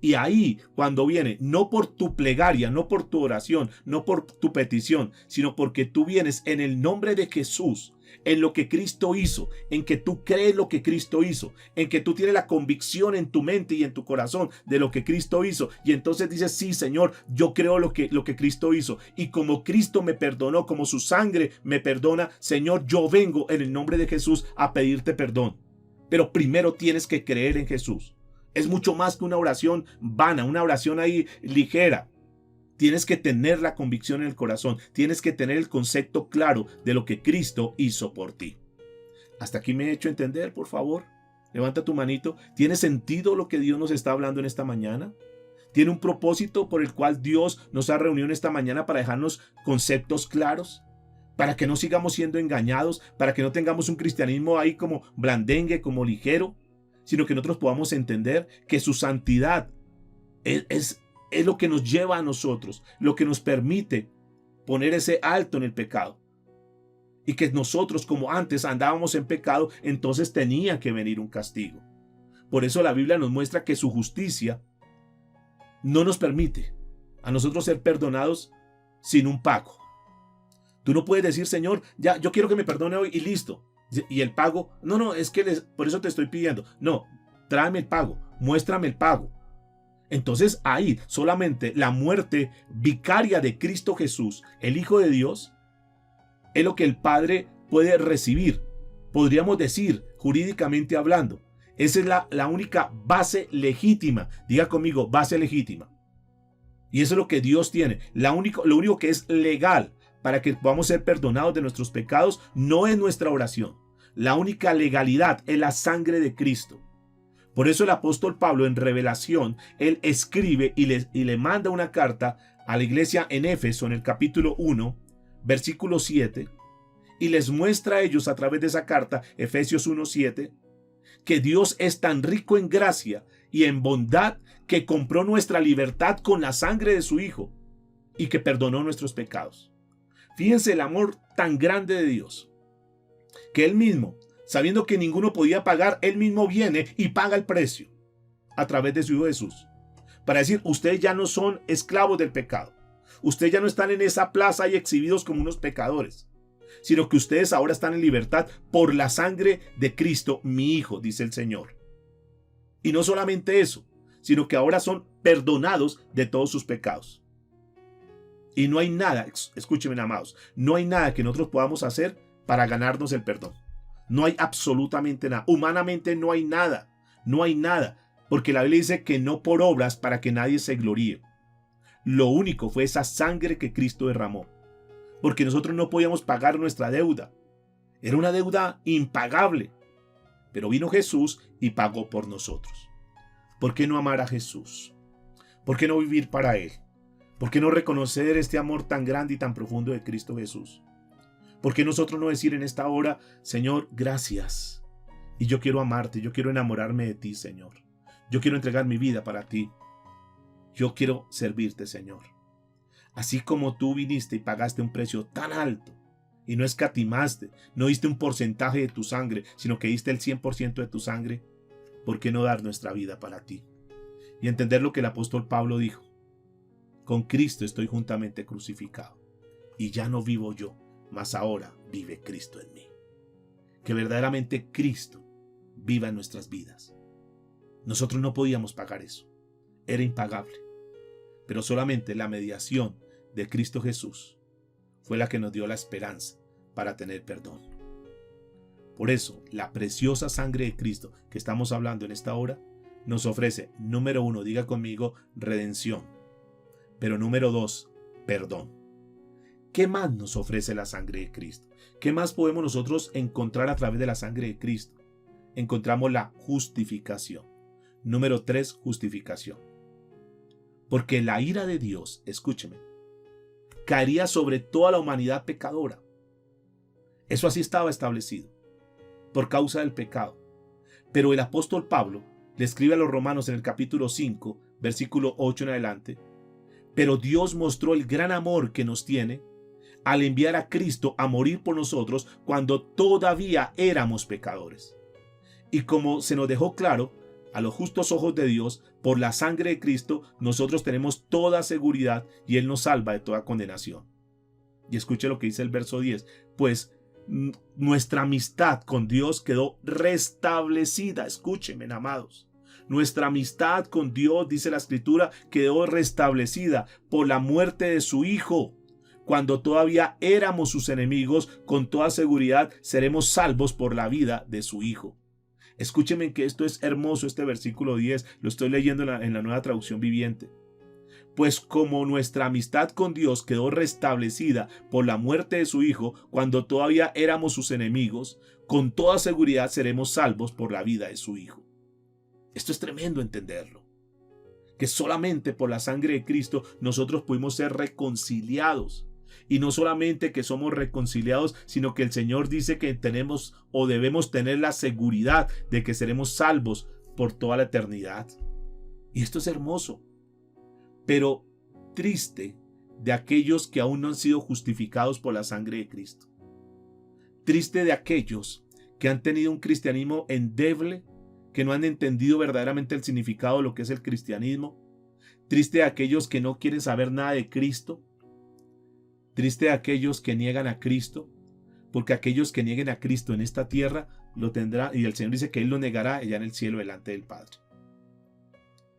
Y ahí, cuando viene, no por tu plegaria, no por tu oración, no por tu petición, sino porque tú vienes en el nombre de Jesús, en lo que Cristo hizo, en que tú crees lo que Cristo hizo, en que tú tienes la convicción en tu mente y en tu corazón de lo que Cristo hizo. Y entonces dices, sí, Señor, yo creo lo que Cristo hizo. Y como Cristo me perdonó, como su sangre me perdona, Señor, yo vengo en el nombre de Jesús a pedirte perdón. Pero primero tienes que creer en Jesús. Es mucho más que una oración vana, una oración ahí ligera. Tienes que tener la convicción en el corazón. Tienes que tener el concepto claro de lo que Cristo hizo por ti. ¿Hasta aquí me he hecho entender, por favor? Levanta tu manito. ¿Tiene sentido lo que Dios nos está hablando en esta mañana? ¿Tiene un propósito por el cual Dios nos ha reunido en esta mañana para dejarnos conceptos claros? Para que no sigamos siendo engañados, para que no tengamos un cristianismo ahí como blandengue, como ligero, sino que nosotros podamos entender que su santidad es lo que nos lleva a nosotros, lo que nos permite poner ese alto en el pecado. Y que nosotros, como antes andábamos en pecado, entonces tenía que venir un castigo. Por eso la Biblia nos muestra que su justicia no nos permite a nosotros ser perdonados sin un pago. Tú no puedes decir, Señor, ya, yo quiero que me perdone hoy y listo. Y el pago, no, es que por eso te estoy pidiendo. No, tráeme el pago, muéstrame el pago. Entonces ahí solamente la muerte vicaria de Cristo Jesús, el Hijo de Dios, es lo que el Padre puede recibir. Podríamos decir, jurídicamente hablando, esa es la única base legítima. Diga conmigo, base legítima. Y eso es lo que Dios tiene. Lo único que es legal para que podamos ser perdonados de nuestros pecados no es nuestra oración. La única legalidad es la sangre de Cristo. Por eso el apóstol Pablo en Revelación, él escribe y le manda una carta a la iglesia en Éfeso en el capítulo 1, versículo 7, y les muestra a ellos a través de esa carta, Efesios 1:7, que Dios es tan rico en gracia y en bondad que compró nuestra libertad con la sangre de su Hijo y que perdonó nuestros pecados. Fíjense el amor tan grande de Dios, que Él mismo, sabiendo que ninguno podía pagar, Él mismo viene y paga el precio a través de su Hijo Jesús. Para decir, ustedes ya no son esclavos del pecado. Ustedes ya no están en esa plaza y exhibidos como unos pecadores, sino que ustedes ahora están en libertad por la sangre de Cristo, mi Hijo, dice el Señor. Y no solamente eso, sino que ahora son perdonados de todos sus pecados. Y no hay nada, escúchenme amados, no hay nada que nosotros podamos hacer para ganarnos el perdón. No hay absolutamente nada. Humanamente no hay nada. No hay nada. Porque la Biblia dice que no por obras para que nadie se gloríe. Lo único fue esa sangre que Cristo derramó. Porque nosotros no podíamos pagar nuestra deuda. Era una deuda impagable. Pero vino Jesús y pagó por nosotros. ¿Por qué no amar a Jesús? ¿Por qué no vivir para Él? ¿Por qué no reconocer este amor tan grande y tan profundo de Cristo Jesús? ¿Por qué nosotros no decir en esta hora, Señor, gracias? Y yo quiero amarte, yo quiero enamorarme de ti, Señor. Yo quiero entregar mi vida para ti. Yo quiero servirte, Señor. Así como tú viniste y pagaste un precio tan alto y no escatimaste, no diste un porcentaje de tu sangre, sino que diste el 100% de tu sangre, ¿por qué no dar nuestra vida para ti? Y entender lo que el apóstol Pablo dijo. Con Cristo estoy juntamente crucificado y ya no vivo yo, mas ahora vive Cristo en mí. Que verdaderamente Cristo viva en nuestras vidas. Nosotros no podíamos pagar eso. Era impagable. Pero solamente la mediación de Cristo Jesús fue la que nos dio la esperanza para tener perdón. Por eso, la preciosa sangre de Cristo que estamos hablando en esta hora nos ofrece, número 1, diga conmigo, redención. Pero número 2, perdón. ¿Qué más nos ofrece la sangre de Cristo? ¿Qué más podemos nosotros encontrar a través de la sangre de Cristo? Encontramos la justificación. Número 3, justificación. Porque la ira de Dios, escúcheme, caería sobre toda la humanidad pecadora. Eso así estaba establecido, por causa del pecado. Pero el apóstol Pablo le escribe a los romanos en el capítulo 5, versículo 8 en adelante, pero Dios mostró el gran amor que nos tiene al enviar a Cristo a morir por nosotros cuando todavía éramos pecadores. Y como se nos dejó claro, a los justos ojos de Dios, por la sangre de Cristo, nosotros tenemos toda seguridad y Él nos salva de toda condenación. Y escuche lo que dice el verso 10. Pues nuestra amistad con Dios quedó restablecida. Escúchenme, amados. Nuestra amistad con Dios, dice la Escritura, quedó restablecida por la muerte de su Hijo. Cuando todavía éramos sus enemigos, con toda seguridad seremos salvos por la vida de su Hijo. Escúchenme que esto es hermoso, este versículo 10, lo estoy leyendo en la Nueva Traducción Viviente. Pues como nuestra amistad con Dios quedó restablecida por la muerte de su Hijo, cuando todavía éramos sus enemigos, con toda seguridad seremos salvos por la vida de su Hijo. Esto es tremendo entenderlo. Que solamente por la sangre de Cristo nosotros pudimos ser reconciliados. Y no solamente que somos reconciliados, sino que el Señor dice que tenemos o debemos tener la seguridad de que seremos salvos por toda la eternidad. Y esto es hermoso. Pero triste de aquellos que aún no han sido justificados por la sangre de Cristo. Triste de aquellos que han tenido un cristianismo endeble, que no han entendido verdaderamente el significado de lo que es el cristianismo. Triste de aquellos que no quieren saber nada de Cristo. Triste de aquellos que niegan a Cristo, porque aquellos que nieguen a Cristo en esta tierra lo tendrá, y el Señor dice que Él lo negará allá en el cielo delante del Padre.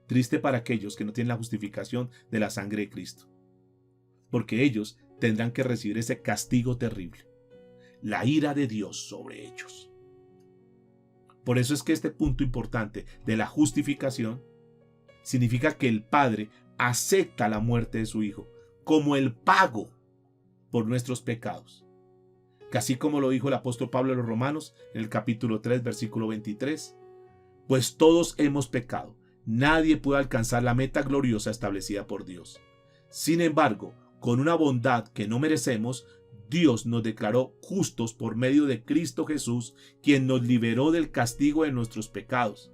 Triste para aquellos que no tienen la justificación de la sangre de Cristo, porque ellos tendrán que recibir ese castigo terrible, la ira de Dios sobre ellos. Por eso es que este punto importante de la justificación significa que el Padre acepta la muerte de su Hijo como el pago por nuestros pecados. Que así como lo dijo el apóstol Pablo a los Romanos en el capítulo 3, versículo 23, pues todos hemos pecado. Nadie puede alcanzar la meta gloriosa establecida por Dios. Sin embargo, con una bondad que no merecemos, Dios nos declaró justos por medio de Cristo Jesús, quien nos liberó del castigo de nuestros pecados.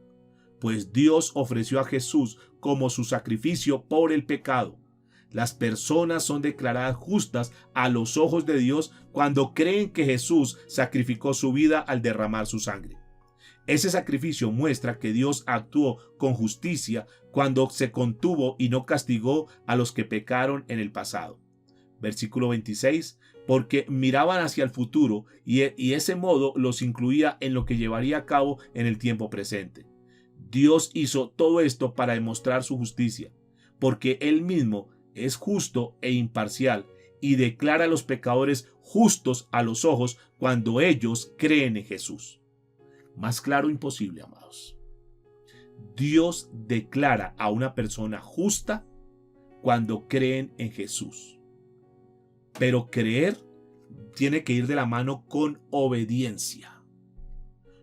Pues Dios ofreció a Jesús como su sacrificio por el pecado. Las personas son declaradas justas a los ojos de Dios cuando creen que Jesús sacrificó su vida al derramar su sangre. Ese sacrificio muestra que Dios actuó con justicia cuando se contuvo y no castigó a los que pecaron en el pasado. Versículo 26, porque miraban hacia el futuro y ese modo los incluía en lo que llevaría a cabo en el tiempo presente. Dios hizo todo esto para demostrar su justicia, porque Él mismo es justo e imparcial y declara a los pecadores justos a los ojos cuando ellos creen en Jesús. Más claro imposible, amados. Dios declara a una persona justa cuando creen en Jesús. Pero creer tiene que ir de la mano con obediencia.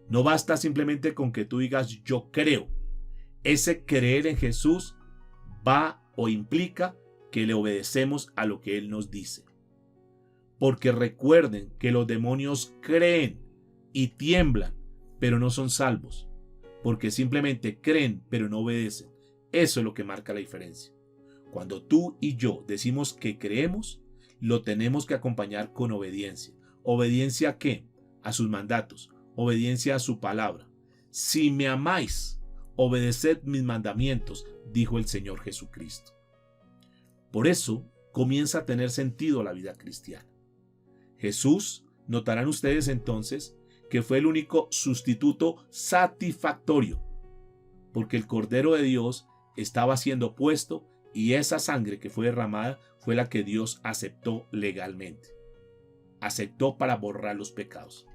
No basta simplemente con que tú digas yo creo. Ese creer en Jesús va o implica que le obedecemos a lo que Él nos dice. Porque recuerden que los demonios creen y tiemblan, pero no son salvos. Porque simplemente creen, pero no obedecen. Eso es lo que marca la diferencia. Cuando tú y yo decimos que creemos, lo tenemos que acompañar con obediencia. ¿Obediencia a qué? A sus mandatos. Obediencia a su palabra. Si me amáis, obedeced mis mandamientos, dijo el Señor Jesucristo. Por eso comienza a tener sentido la vida cristiana. Jesús, notarán ustedes entonces, que fue el único sustituto satisfactorio, porque el Cordero de Dios estaba siendo puesto y esa sangre que fue derramada fue la que Dios aceptó legalmente. Aceptó para borrar los pecados.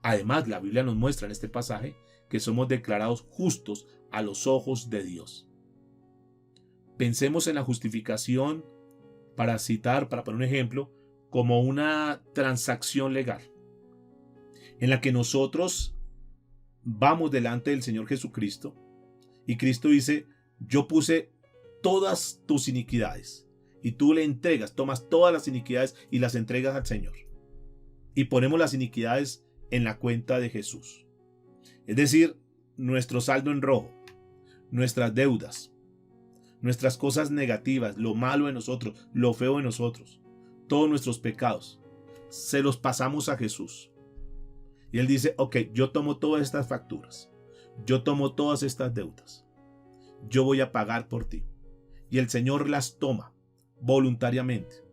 Además, la Biblia nos muestra en este pasaje que somos declarados justos a los ojos de Dios. Pensemos en la justificación, para poner un ejemplo, como una transacción legal, en la que nosotros vamos delante del Señor Jesucristo y Cristo dice, yo puse todas tus iniquidades y tú le entregas, tomas todas las iniquidades y las entregas al Señor. Y ponemos las iniquidades en la cuenta de Jesús. Es decir, nuestro saldo en rojo, nuestras deudas, nuestras cosas negativas, lo malo de nosotros, lo feo de nosotros, todos nuestros pecados, se los pasamos a Jesús. Y él dice, ok, yo tomo todas estas facturas, yo tomo todas estas deudas, yo voy a pagar por ti. Y el Señor las toma voluntariamente,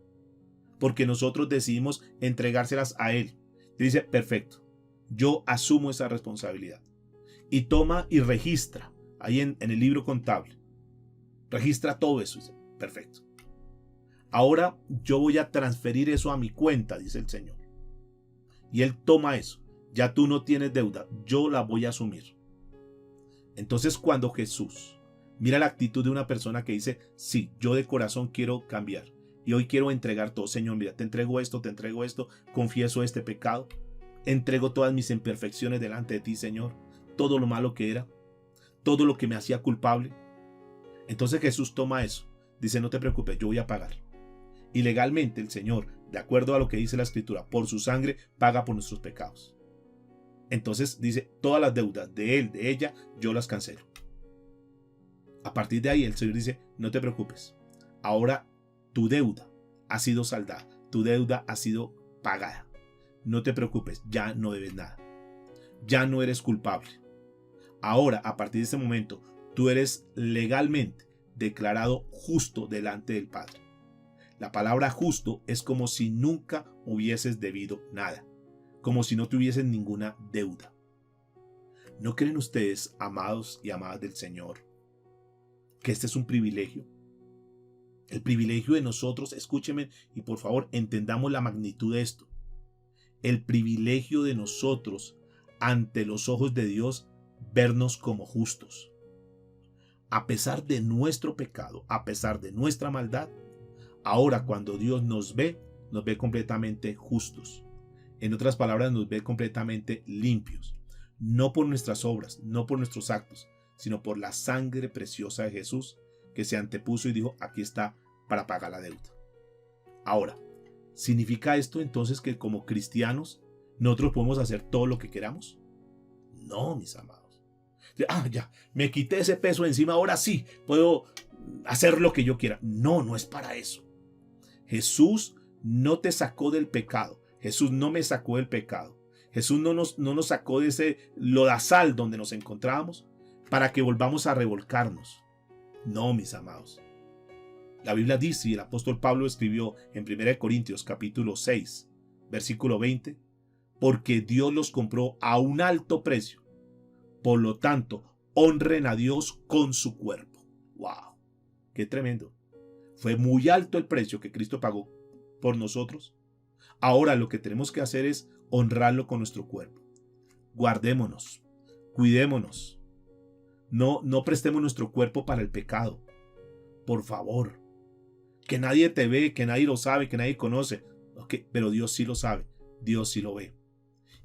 porque nosotros decidimos entregárselas a Él. Y dice, perfecto, yo asumo esa responsabilidad. Y toma y registra, ahí en el libro contable, registra todo eso. Dice, perfecto. Ahora yo voy a transferir eso a mi cuenta, dice el Señor. Y Él toma eso. Ya tú no tienes deuda, yo la voy a asumir. Entonces cuando Jesús mira la actitud de una persona que dice, sí, yo de corazón quiero cambiar y hoy quiero entregar todo. Señor, mira, te entrego esto, confieso este pecado, entrego todas mis imperfecciones delante de ti, Señor, todo lo malo que era, todo lo que me hacía culpable. Entonces Jesús toma eso, dice, no te preocupes, yo voy a pagar. Y legalmente el Señor, de acuerdo a lo que dice la Escritura, por su sangre paga por nuestros pecados. Entonces dice, todas las deudas de él, de ella, yo las cancelo. A partir de ahí el Señor dice, no te preocupes, ahora tu deuda ha sido saldada, tu deuda ha sido pagada. No te preocupes, ya no debes nada, ya no eres culpable. Ahora, a partir de ese momento, tú eres legalmente declarado justo delante del Padre. La palabra justo es como si nunca hubieses debido nada, como si no tuvieses ninguna deuda. ¿No creen ustedes, amados y amadas del Señor, que este es un privilegio? El privilegio de nosotros, escúchenme y por favor entendamos la magnitud de esto. El privilegio de nosotros ante los ojos de Dios vernos como justos. A pesar de nuestro pecado, a pesar de nuestra maldad, ahora cuando Dios nos ve completamente justos. En otras palabras, nos ve completamente limpios. No por nuestras obras, no por nuestros actos, sino por la sangre preciosa de Jesús que se antepuso y dijo, aquí está para pagar la deuda. Ahora, ¿significa esto entonces que como cristianos nosotros podemos hacer todo lo que queramos? No, mis amados. Ya, me quité ese peso encima, ahora sí puedo hacer lo que yo quiera. No, no es para eso. Jesús no te sacó del pecado. Jesús no me sacó del pecado. Jesús no nos sacó de ese lodazal donde nos encontrábamos para que volvamos a revolcarnos. No, mis amados. La Biblia dice, y el apóstol Pablo escribió en 1 Corintios capítulo 6, versículo 20, porque Dios los compró a un alto precio. Por lo tanto, honren a Dios con su cuerpo. ¡Wow! ¡Qué tremendo! Fue muy alto el precio que Cristo pagó por nosotros. Ahora lo que tenemos que hacer es honrarlo con nuestro cuerpo. Guardémonos, cuidémonos. No prestemos nuestro cuerpo para el pecado. Por favor. Que nadie te ve, que nadie lo sabe, que nadie conoce. Okay, pero Dios sí lo sabe, Dios sí lo ve.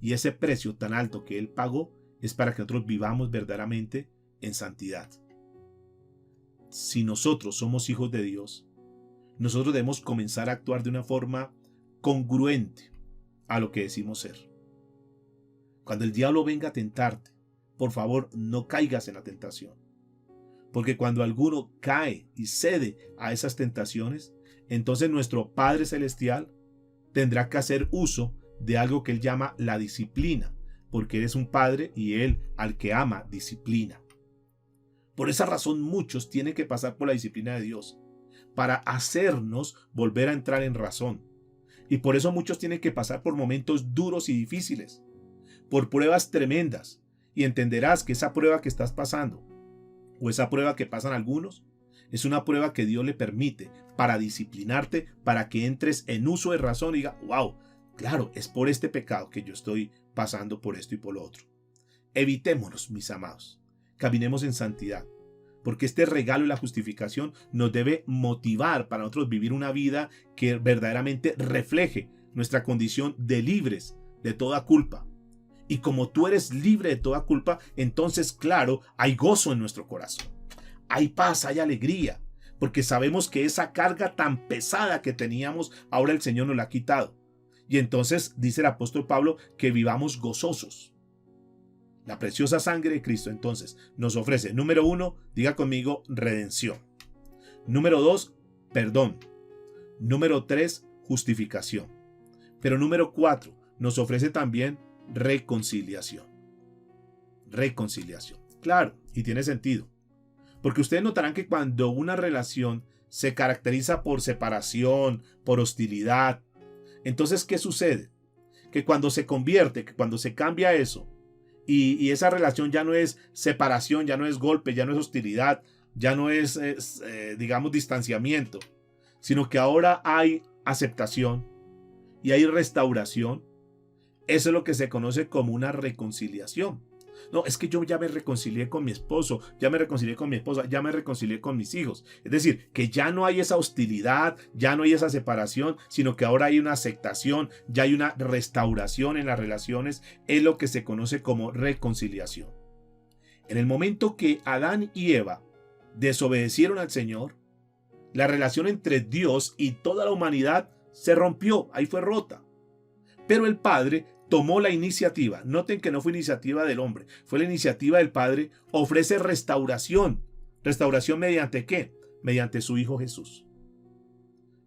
Y ese precio tan alto que Él pagó es para que nosotros vivamos verdaderamente en santidad. Si nosotros somos hijos de Dios, nosotros debemos comenzar a actuar de una forma congruente a lo que decimos ser. Cuando el diablo venga a tentarte, por favor, no caigas en la tentación. Porque cuando alguno cae y cede a esas tentaciones, entonces nuestro Padre Celestial tendrá que hacer uso de algo que Él llama la disciplina, porque Él es un Padre y Él al que ama disciplina. Por esa razón muchos tienen que pasar por la disciplina de Dios para hacernos volver a entrar en razón. Y por eso muchos tienen que pasar por momentos duros y difíciles, por pruebas tremendas, y entenderás que esa prueba que estás pasando, o esa prueba que pasan algunos, es una prueba que Dios le permite para disciplinarte, para que entres en uso de razón y diga, wow, claro, es por este pecado que yo estoy pasando por esto y por lo otro. Evitémonos, mis amados, caminemos en santidad, porque este regalo y la justificación nos debe motivar para nosotros vivir una vida que verdaderamente refleje nuestra condición de libres de toda culpa. Y como tú eres libre de toda culpa, entonces, claro, hay gozo en nuestro corazón. Hay paz, hay alegría, porque sabemos que esa carga tan pesada que teníamos, ahora el Señor nos la ha quitado. Y entonces dice el apóstol Pablo que vivamos gozosos. La preciosa sangre de Cristo entonces nos ofrece, número 1, diga conmigo, redención. Número 2, perdón. Número 3, justificación. Pero número 4, nos ofrece también reconciliación. Reconciliación. Claro, y tiene sentido. Porque ustedes notarán que cuando una relación se caracteriza por separación, por hostilidad, entonces, ¿qué sucede? Que cuando se convierte, que cuando se cambia eso, y esa relación ya no es separación, ya no es golpe, ya no es hostilidad, ya no es, digamos, distanciamiento, sino que ahora hay aceptación y hay restauración. Eso es lo que se conoce como una reconciliación. No, es que yo ya me reconcilié con mi esposo, ya me reconcilié con mi esposa, ya me reconcilié con mis hijos. Es decir, que ya no hay esa hostilidad, ya no hay esa separación, sino que ahora hay una aceptación, ya hay una restauración en las relaciones. Es lo que se conoce como reconciliación. En el momento que Adán y Eva desobedecieron al Señor, la relación entre Dios y toda la humanidad se rompió, ahí fue rota. Pero el Padre tomó la iniciativa. Noten que no fue iniciativa del hombre, fue la iniciativa del Padre. Ofrece restauración. ¿Restauración mediante qué? Mediante su Hijo Jesús.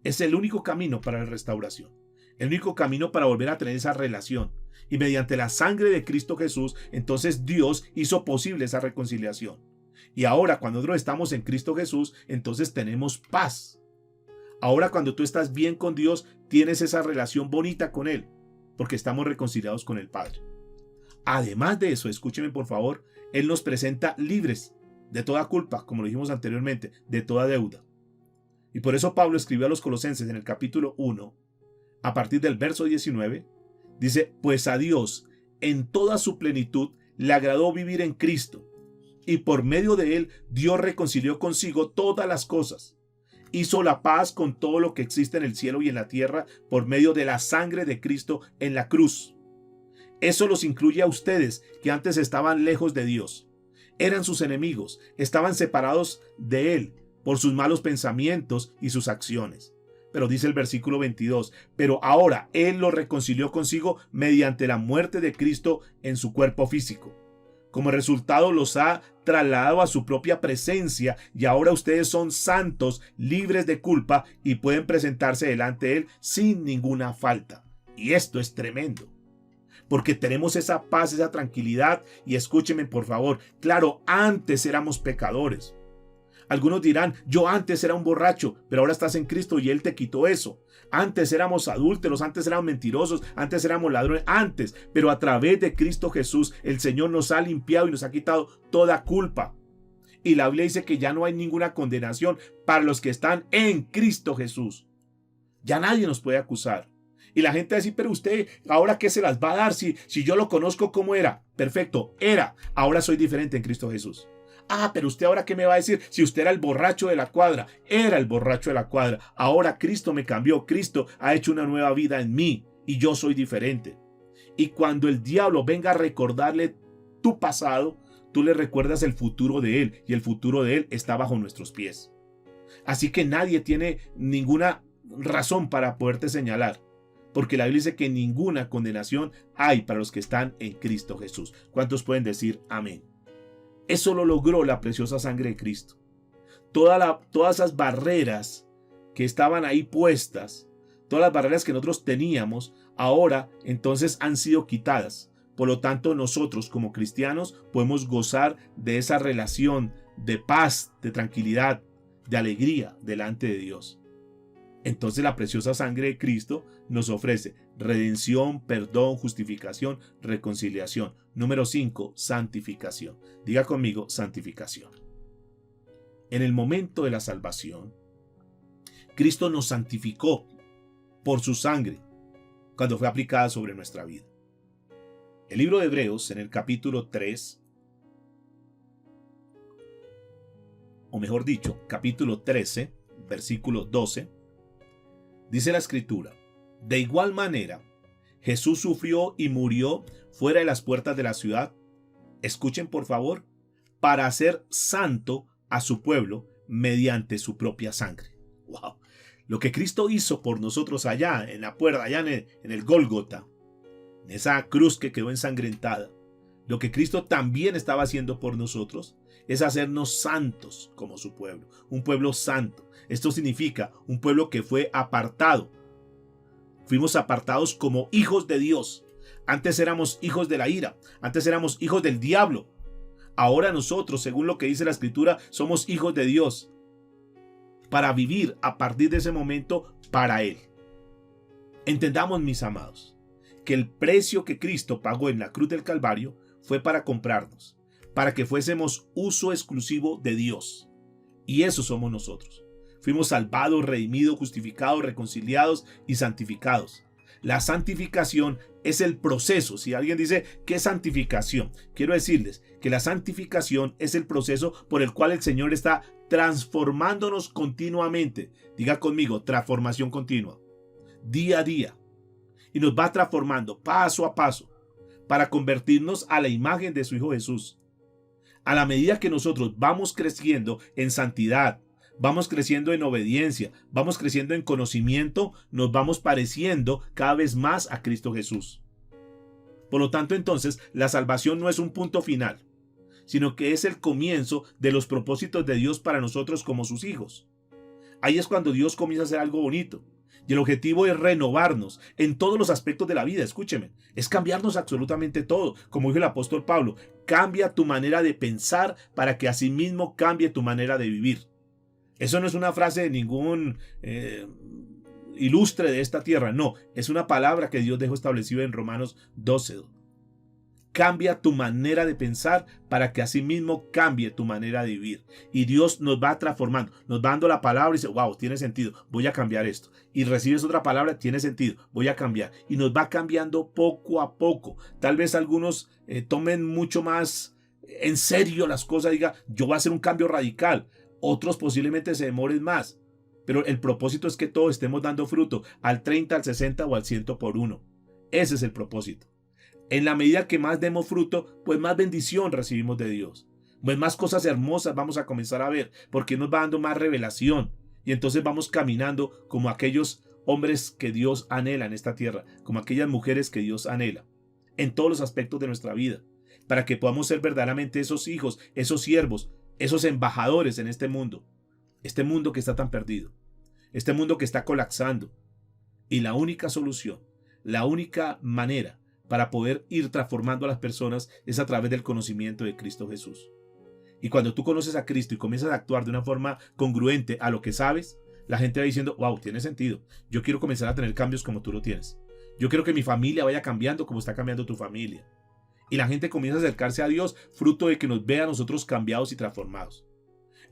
Es el único camino para la restauración. El único camino para volver a tener esa relación. Y mediante la sangre de Cristo Jesús, entonces Dios hizo posible esa reconciliación. Y ahora cuando nosotros estamos en Cristo Jesús, entonces tenemos paz. Ahora cuando tú estás bien con Dios, tienes esa relación bonita con Él, porque estamos reconciliados con el Padre. Además de eso, escúcheme por favor, Él nos presenta libres de toda culpa, como lo dijimos anteriormente, de toda deuda. Y por eso Pablo escribió a los Colosenses en el capítulo 1, a partir del verso 19, dice, pues a Dios en toda su plenitud le agradó vivir en Cristo, y por medio de Él Dios reconcilió consigo todas las cosas. Hizo la paz con todo lo que existe en el cielo y en la tierra por medio de la sangre de Cristo en la cruz. Eso los incluye a ustedes que antes estaban lejos de Dios. Eran sus enemigos, estaban separados de Él por sus malos pensamientos y sus acciones. Pero dice el versículo 22, pero ahora Él los reconcilió consigo mediante la muerte de Cristo en su cuerpo físico. Como resultado los ha trasladado a su propia presencia y ahora ustedes son santos, libres de culpa y pueden presentarse delante de Él sin ninguna falta. Y esto es tremendo, porque tenemos esa paz, esa tranquilidad. Y escúchenme por favor, claro, antes éramos pecadores. Algunos dirán, yo antes era un borracho, pero ahora estás en Cristo y Él te quitó eso. Antes éramos adúlteros, antes éramos mentirosos, antes éramos ladrones, antes. Pero a través de Cristo Jesús, el Señor nos ha limpiado y nos ha quitado toda culpa. Y la Biblia dice que ya no hay ninguna condenación para los que están en Cristo Jesús. Ya nadie nos puede acusar. Y la gente va a decir, pero usted, ¿ahora qué se las va a dar si yo lo conozco como era? Perfecto, era. Ahora soy diferente en Cristo Jesús. Ah, pero usted ahora qué me va a decir si usted era el borracho de la cuadra. Era el borracho de la cuadra. Ahora Cristo me cambió. Cristo ha hecho una nueva vida en mí y yo soy diferente. Y cuando el diablo venga a recordarle tu pasado, tú le recuerdas el futuro de él y el futuro de él está bajo nuestros pies. Así que nadie tiene ninguna razón para poderte señalar, porque la Biblia dice que ninguna condenación hay para los que están en Cristo Jesús. ¿Cuántos pueden decir amén? Eso lo logró la preciosa sangre de Cristo. Todas esas barreras que estaban ahí puestas, todas las barreras que nosotros teníamos, ahora entonces han sido quitadas. Por lo tanto, nosotros como cristianos podemos gozar de esa relación de paz, de tranquilidad, de alegría delante de Dios. Entonces la preciosa sangre de Cristo nos ofrece redención, perdón, justificación, reconciliación. Número 5, santificación. Diga conmigo, santificación. En el momento de la salvación, Cristo nos santificó por su sangre cuando fue aplicada sobre nuestra vida. El libro de Hebreos, en el capítulo 3, o mejor dicho, capítulo 13, versículo 12, dice la Escritura, de igual manera, Jesús sufrió y murió fuera de las puertas de la ciudad. Escuchen por favor, para hacer santo a su pueblo mediante su propia sangre. ¡Wow! Lo que Cristo hizo por nosotros allá en la puerta, allá en el Gólgota, en esa cruz que quedó ensangrentada, lo que Cristo también estaba haciendo por nosotros es hacernos santos como su pueblo, un pueblo santo. Esto significa un pueblo que fue apartado. Fuimos apartados como hijos de Dios. Antes éramos hijos de la ira, antes éramos hijos del diablo. Ahora nosotros, según lo que dice la Escritura, somos hijos de Dios para vivir a partir de ese momento para Él. Entendamos, mis amados, que el precio que Cristo pagó en la cruz del Calvario fue para comprarnos, para que fuésemos uso exclusivo de Dios. Y eso somos nosotros. Fuimos salvados, redimidos, justificados, reconciliados y santificados. La santificación es el proceso. Si alguien dice, ¿qué es santificación? Quiero decirles que la santificación es el proceso por el cual el Señor está transformándonos continuamente. Diga conmigo, transformación continua. Día a día. Y nos va transformando paso a paso para convertirnos a la imagen de su Hijo Jesús. A la medida que nosotros vamos creciendo en santidad, vamos creciendo en obediencia, vamos creciendo en conocimiento, nos vamos pareciendo cada vez más a Cristo Jesús. Por lo tanto, entonces, la salvación no es un punto final, sino que es el comienzo de los propósitos de Dios para nosotros como sus hijos. Ahí es cuando Dios comienza a hacer algo bonito. Y el objetivo es renovarnos en todos los aspectos de la vida. Escúcheme, es cambiarnos absolutamente todo. Como dijo el apóstol Pablo, cambia tu manera de pensar para que asimismo cambie tu manera de vivir. Eso no es una frase de ningún ilustre de esta tierra. No, es una palabra que Dios dejó establecida en Romanos 12. Cambia tu manera de pensar para que asimismo cambie tu manera de vivir. Y Dios nos va transformando, nos va dando la palabra y dice, wow, tiene sentido, voy a cambiar esto. Y recibes otra palabra, tiene sentido, voy a cambiar. Y nos va cambiando poco a poco. Tal vez algunos tomen mucho más en serio las cosas, diga, yo voy a hacer un cambio radical. Otros posiblemente se demoren más. Pero el propósito es que todos estemos dando fruto al 30, al 60 o al 100 por uno. Ese es el propósito. En la medida que más demos fruto, pues más bendición recibimos de Dios. Pues más cosas hermosas vamos a comenzar a ver, porque nos va dando más revelación. Y entonces vamos caminando como aquellos hombres que Dios anhela en esta tierra, como aquellas mujeres que Dios anhela, en todos los aspectos de nuestra vida, para que podamos ser verdaderamente esos hijos, esos siervos, esos embajadores en este mundo que está tan perdido, este mundo que está colapsando. Y la única solución, la única manera para poder ir transformando a las personas es a través del conocimiento de Cristo Jesús. Y cuando tú conoces a Cristo y comienzas a actuar de una forma congruente a lo que sabes, la gente va diciendo, wow, tiene sentido. Yo quiero comenzar a tener cambios como tú lo tienes. Yo quiero que mi familia vaya cambiando como está cambiando tu familia. Y la gente comienza a acercarse a Dios fruto de que nos vea a nosotros cambiados y transformados.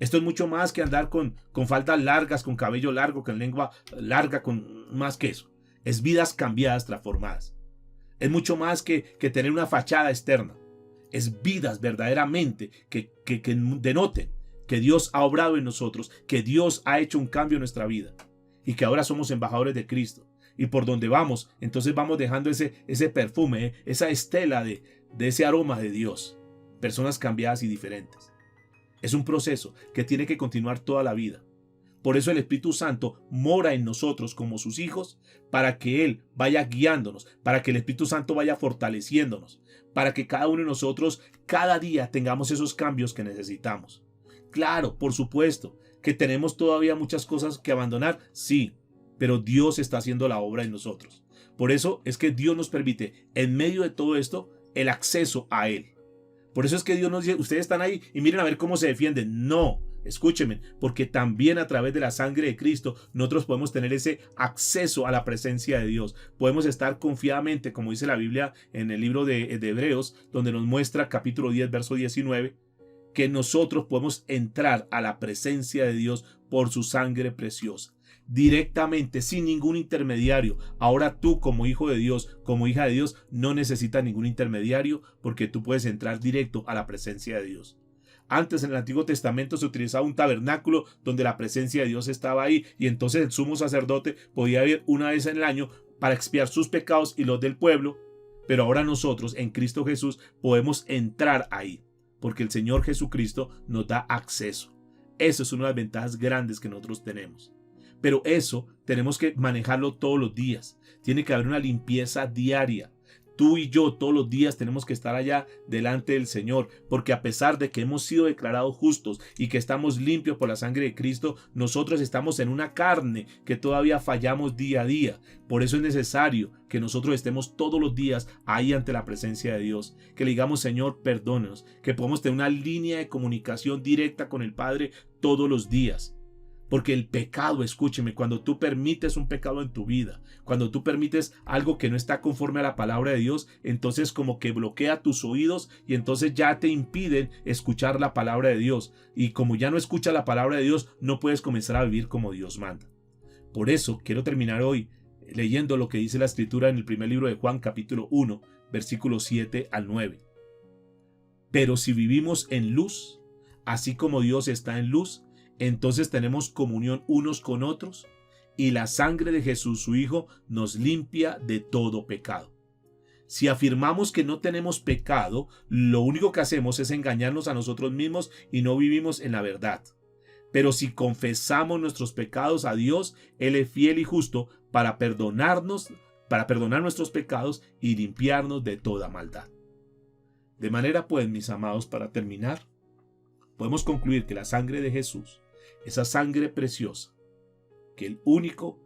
Esto es mucho más que andar con faldas largas, con cabello largo, con lengua larga, con más que eso. Es vidas cambiadas, transformadas. Es mucho más que tener una fachada externa. Es vidas verdaderamente que denoten que Dios ha obrado en nosotros, que Dios ha hecho un cambio en nuestra vida y que ahora somos embajadores de Cristo. Y por donde vamos, entonces vamos dejando ese perfume, esa estela de ese aroma de Dios. Personas cambiadas y diferentes. Es un proceso que tiene que continuar toda la vida. Por eso el Espíritu Santo mora en nosotros como sus hijos, para que Él vaya guiándonos, para que el Espíritu Santo vaya fortaleciéndonos, para que cada uno de nosotros cada día tengamos esos cambios que necesitamos. Claro, por supuesto, que tenemos todavía muchas cosas que abandonar, sí, pero Dios está haciendo la obra en nosotros. Por eso es que Dios nos permite, en medio de todo esto, el acceso a Él. Por eso es que Dios nos dice, ustedes están ahí y miren a ver cómo se defienden. No. Escúchenme, porque también a través de la sangre de Cristo nosotros podemos tener ese acceso a la presencia de Dios. Podemos estar confiadamente, como dice la Biblia en el libro de Hebreos, donde nos muestra capítulo 10, verso 19, que nosotros podemos entrar a la presencia de Dios por su sangre preciosa. Directamente, sin ningún intermediario. Ahora tú como hijo de Dios, como hija de Dios, no necesitas ningún intermediario porque tú puedes entrar directo a la presencia de Dios. Antes en el Antiguo Testamento se utilizaba un tabernáculo donde la presencia de Dios estaba ahí y entonces el sumo sacerdote podía ir una vez en el año para expiar sus pecados y los del pueblo, pero ahora nosotros en Cristo Jesús podemos entrar ahí porque el Señor Jesucristo nos da acceso. Eso es una de las ventajas grandes que nosotros tenemos. Pero eso tenemos que manejarlo todos los días. Tiene que haber una limpieza diaria. Tú y yo todos los días tenemos que estar allá delante del Señor, porque a pesar de que hemos sido declarados justos y que estamos limpios por la sangre de Cristo, nosotros estamos en una carne que todavía fallamos día a día. Por eso es necesario que nosotros estemos todos los días ahí ante la presencia de Dios, que le digamos, Señor, perdónanos, que podamos tener una línea de comunicación directa con el Padre todos los días. Porque el pecado, escúcheme, cuando tú permites un pecado en tu vida, cuando tú permites algo que no está conforme a la palabra de Dios, entonces como que bloquea tus oídos y entonces ya te impiden escuchar la palabra de Dios. Y como ya no escuchas la palabra de Dios, no puedes comenzar a vivir como Dios manda. Por eso quiero terminar hoy leyendo lo que dice la Escritura en el primer libro de Juan, capítulo 1, versículos 7 al 9. Pero si vivimos en luz, así como Dios está en luz, entonces tenemos comunión unos con otros y la sangre de Jesús, su Hijo, nos limpia de todo pecado. Si afirmamos que no tenemos pecado, lo único que hacemos es engañarnos a nosotros mismos y no vivimos en la verdad. Pero si confesamos nuestros pecados a Dios, Él es fiel y justo para perdonar nuestros pecados y limpiarnos de toda maldad. De manera pues, mis amados, para terminar, podemos concluir que la sangre de Jesús, esa sangre preciosa, que el único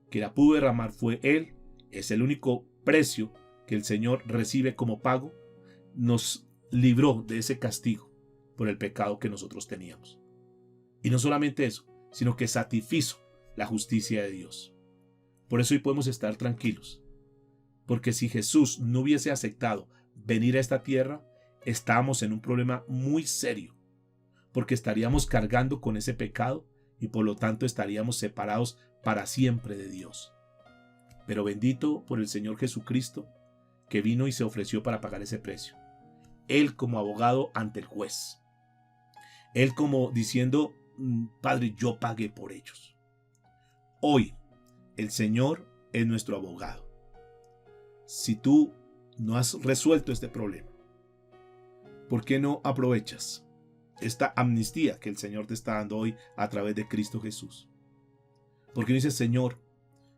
que la pudo derramar fue Él, es el único precio que el Señor recibe como pago, nos libró de ese castigo por el pecado que nosotros teníamos. Y no solamente eso, sino que satisfizo la justicia de Dios. Por eso hoy podemos estar tranquilos, porque si Jesús no hubiese aceptado venir a esta tierra, estábamos en un problema muy serio, porque estaríamos cargando con ese pecado y por lo tanto estaríamos separados para siempre de Dios. Pero bendito por el Señor Jesucristo, que vino y se ofreció para pagar ese precio. Él como abogado ante el juez. Él como diciendo, Padre, yo pagué por ellos. Hoy el Señor es nuestro abogado. Si tú no has resuelto este problema, ¿por qué no aprovechas esta amnistía que el Señor te está dando hoy a través de Cristo Jesús? Porque dices, Señor,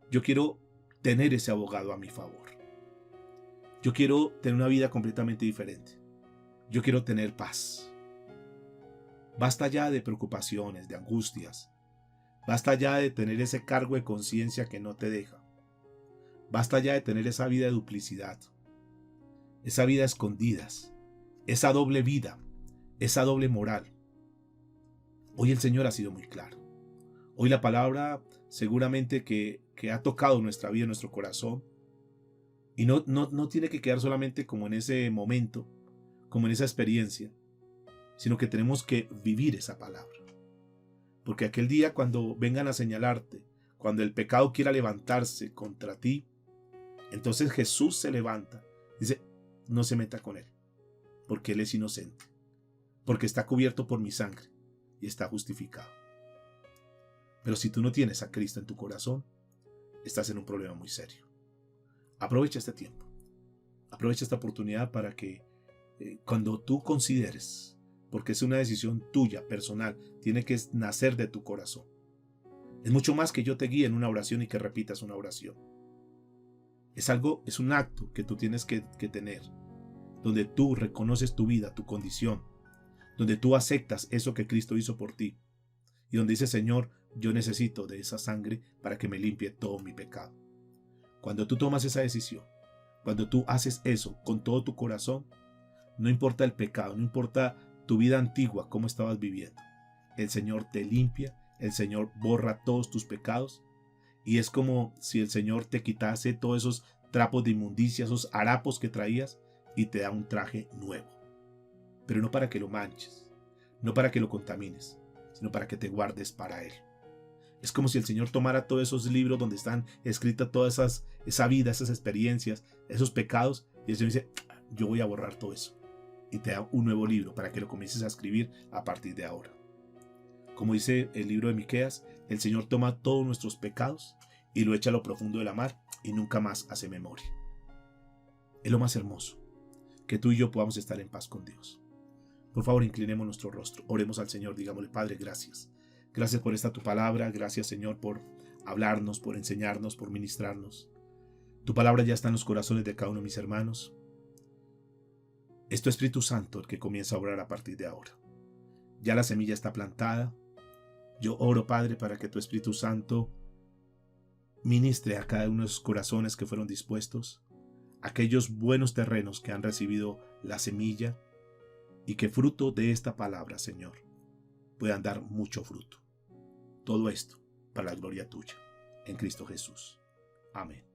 yo quiero tener ese abogado a mi favor. Yo quiero tener una vida completamente diferente. Yo quiero tener paz. Basta ya de preocupaciones, de angustias. Basta ya de tener ese cargo de conciencia que no te deja. Basta ya de tener esa vida de duplicidad, esa vida a escondidas, esa doble vida, esa doble moral. Hoy el Señor ha sido muy claro. Hoy la palabra seguramente que ha tocado nuestra vida, nuestro corazón. Y no tiene que quedar solamente como en ese momento, como en esa experiencia, sino que tenemos que vivir esa palabra. Porque aquel día cuando vengan a señalarte, cuando el pecado quiera levantarse contra ti, entonces Jesús se levanta. Dice, no se meta con él, porque él es inocente, porque está cubierto por mi sangre y está justificado. Pero si tú no tienes a Cristo en tu corazón, estás en un problema muy serio. Aprovecha este tiempo, aprovecha esta oportunidad para que cuando tú consideres, porque es una decisión tuya, personal, tiene que nacer de tu corazón. Es mucho más que yo te guíe en una oración y que repitas una oración. Es un acto que tú tienes que tener, donde tú reconoces tu vida, tu condición, donde tú aceptas eso que Cristo hizo por ti y donde dices, Señor, yo necesito de esa sangre para que me limpie todo mi pecado. Cuando tú tomas esa decisión, cuando tú haces eso con todo tu corazón, no importa el pecado, no importa tu vida antigua, cómo estabas viviendo, el Señor te limpia, el Señor borra todos tus pecados y es como si el Señor te quitase todos esos trapos de inmundicia, esos harapos que traías y te da un traje nuevo. Pero no para que lo manches, no para que lo contamines, sino para que te guardes para Él. Es como si el Señor tomara todos esos libros donde están escritas toda esa vida, esas experiencias, esos pecados, y el Señor dice, yo voy a borrar todo eso. Y te da un nuevo libro para que lo comiences a escribir a partir de ahora. Como dice el libro de Miqueas, el Señor toma todos nuestros pecados y lo echa a lo profundo de la mar y nunca más hace memoria. Es lo más hermoso, que tú y yo podamos estar en paz con Dios. Por favor, inclinemos nuestro rostro, oremos al Señor, digámosle, Padre, gracias. Gracias por esta tu palabra, gracias Señor por hablarnos, por enseñarnos, por ministrarnos. Tu palabra ya está en los corazones de cada uno de mis hermanos. Es tu Espíritu Santo el que comienza a obrar a partir de ahora. Ya la semilla está plantada. Yo oro, Padre, para que tu Espíritu Santo ministre a cada uno de esos corazones que fueron dispuestos, aquellos buenos terrenos que han recibido la semilla, y que fruto de esta palabra, Señor, puedan dar mucho fruto. Todo esto para la gloria tuya, en Cristo Jesús. Amén.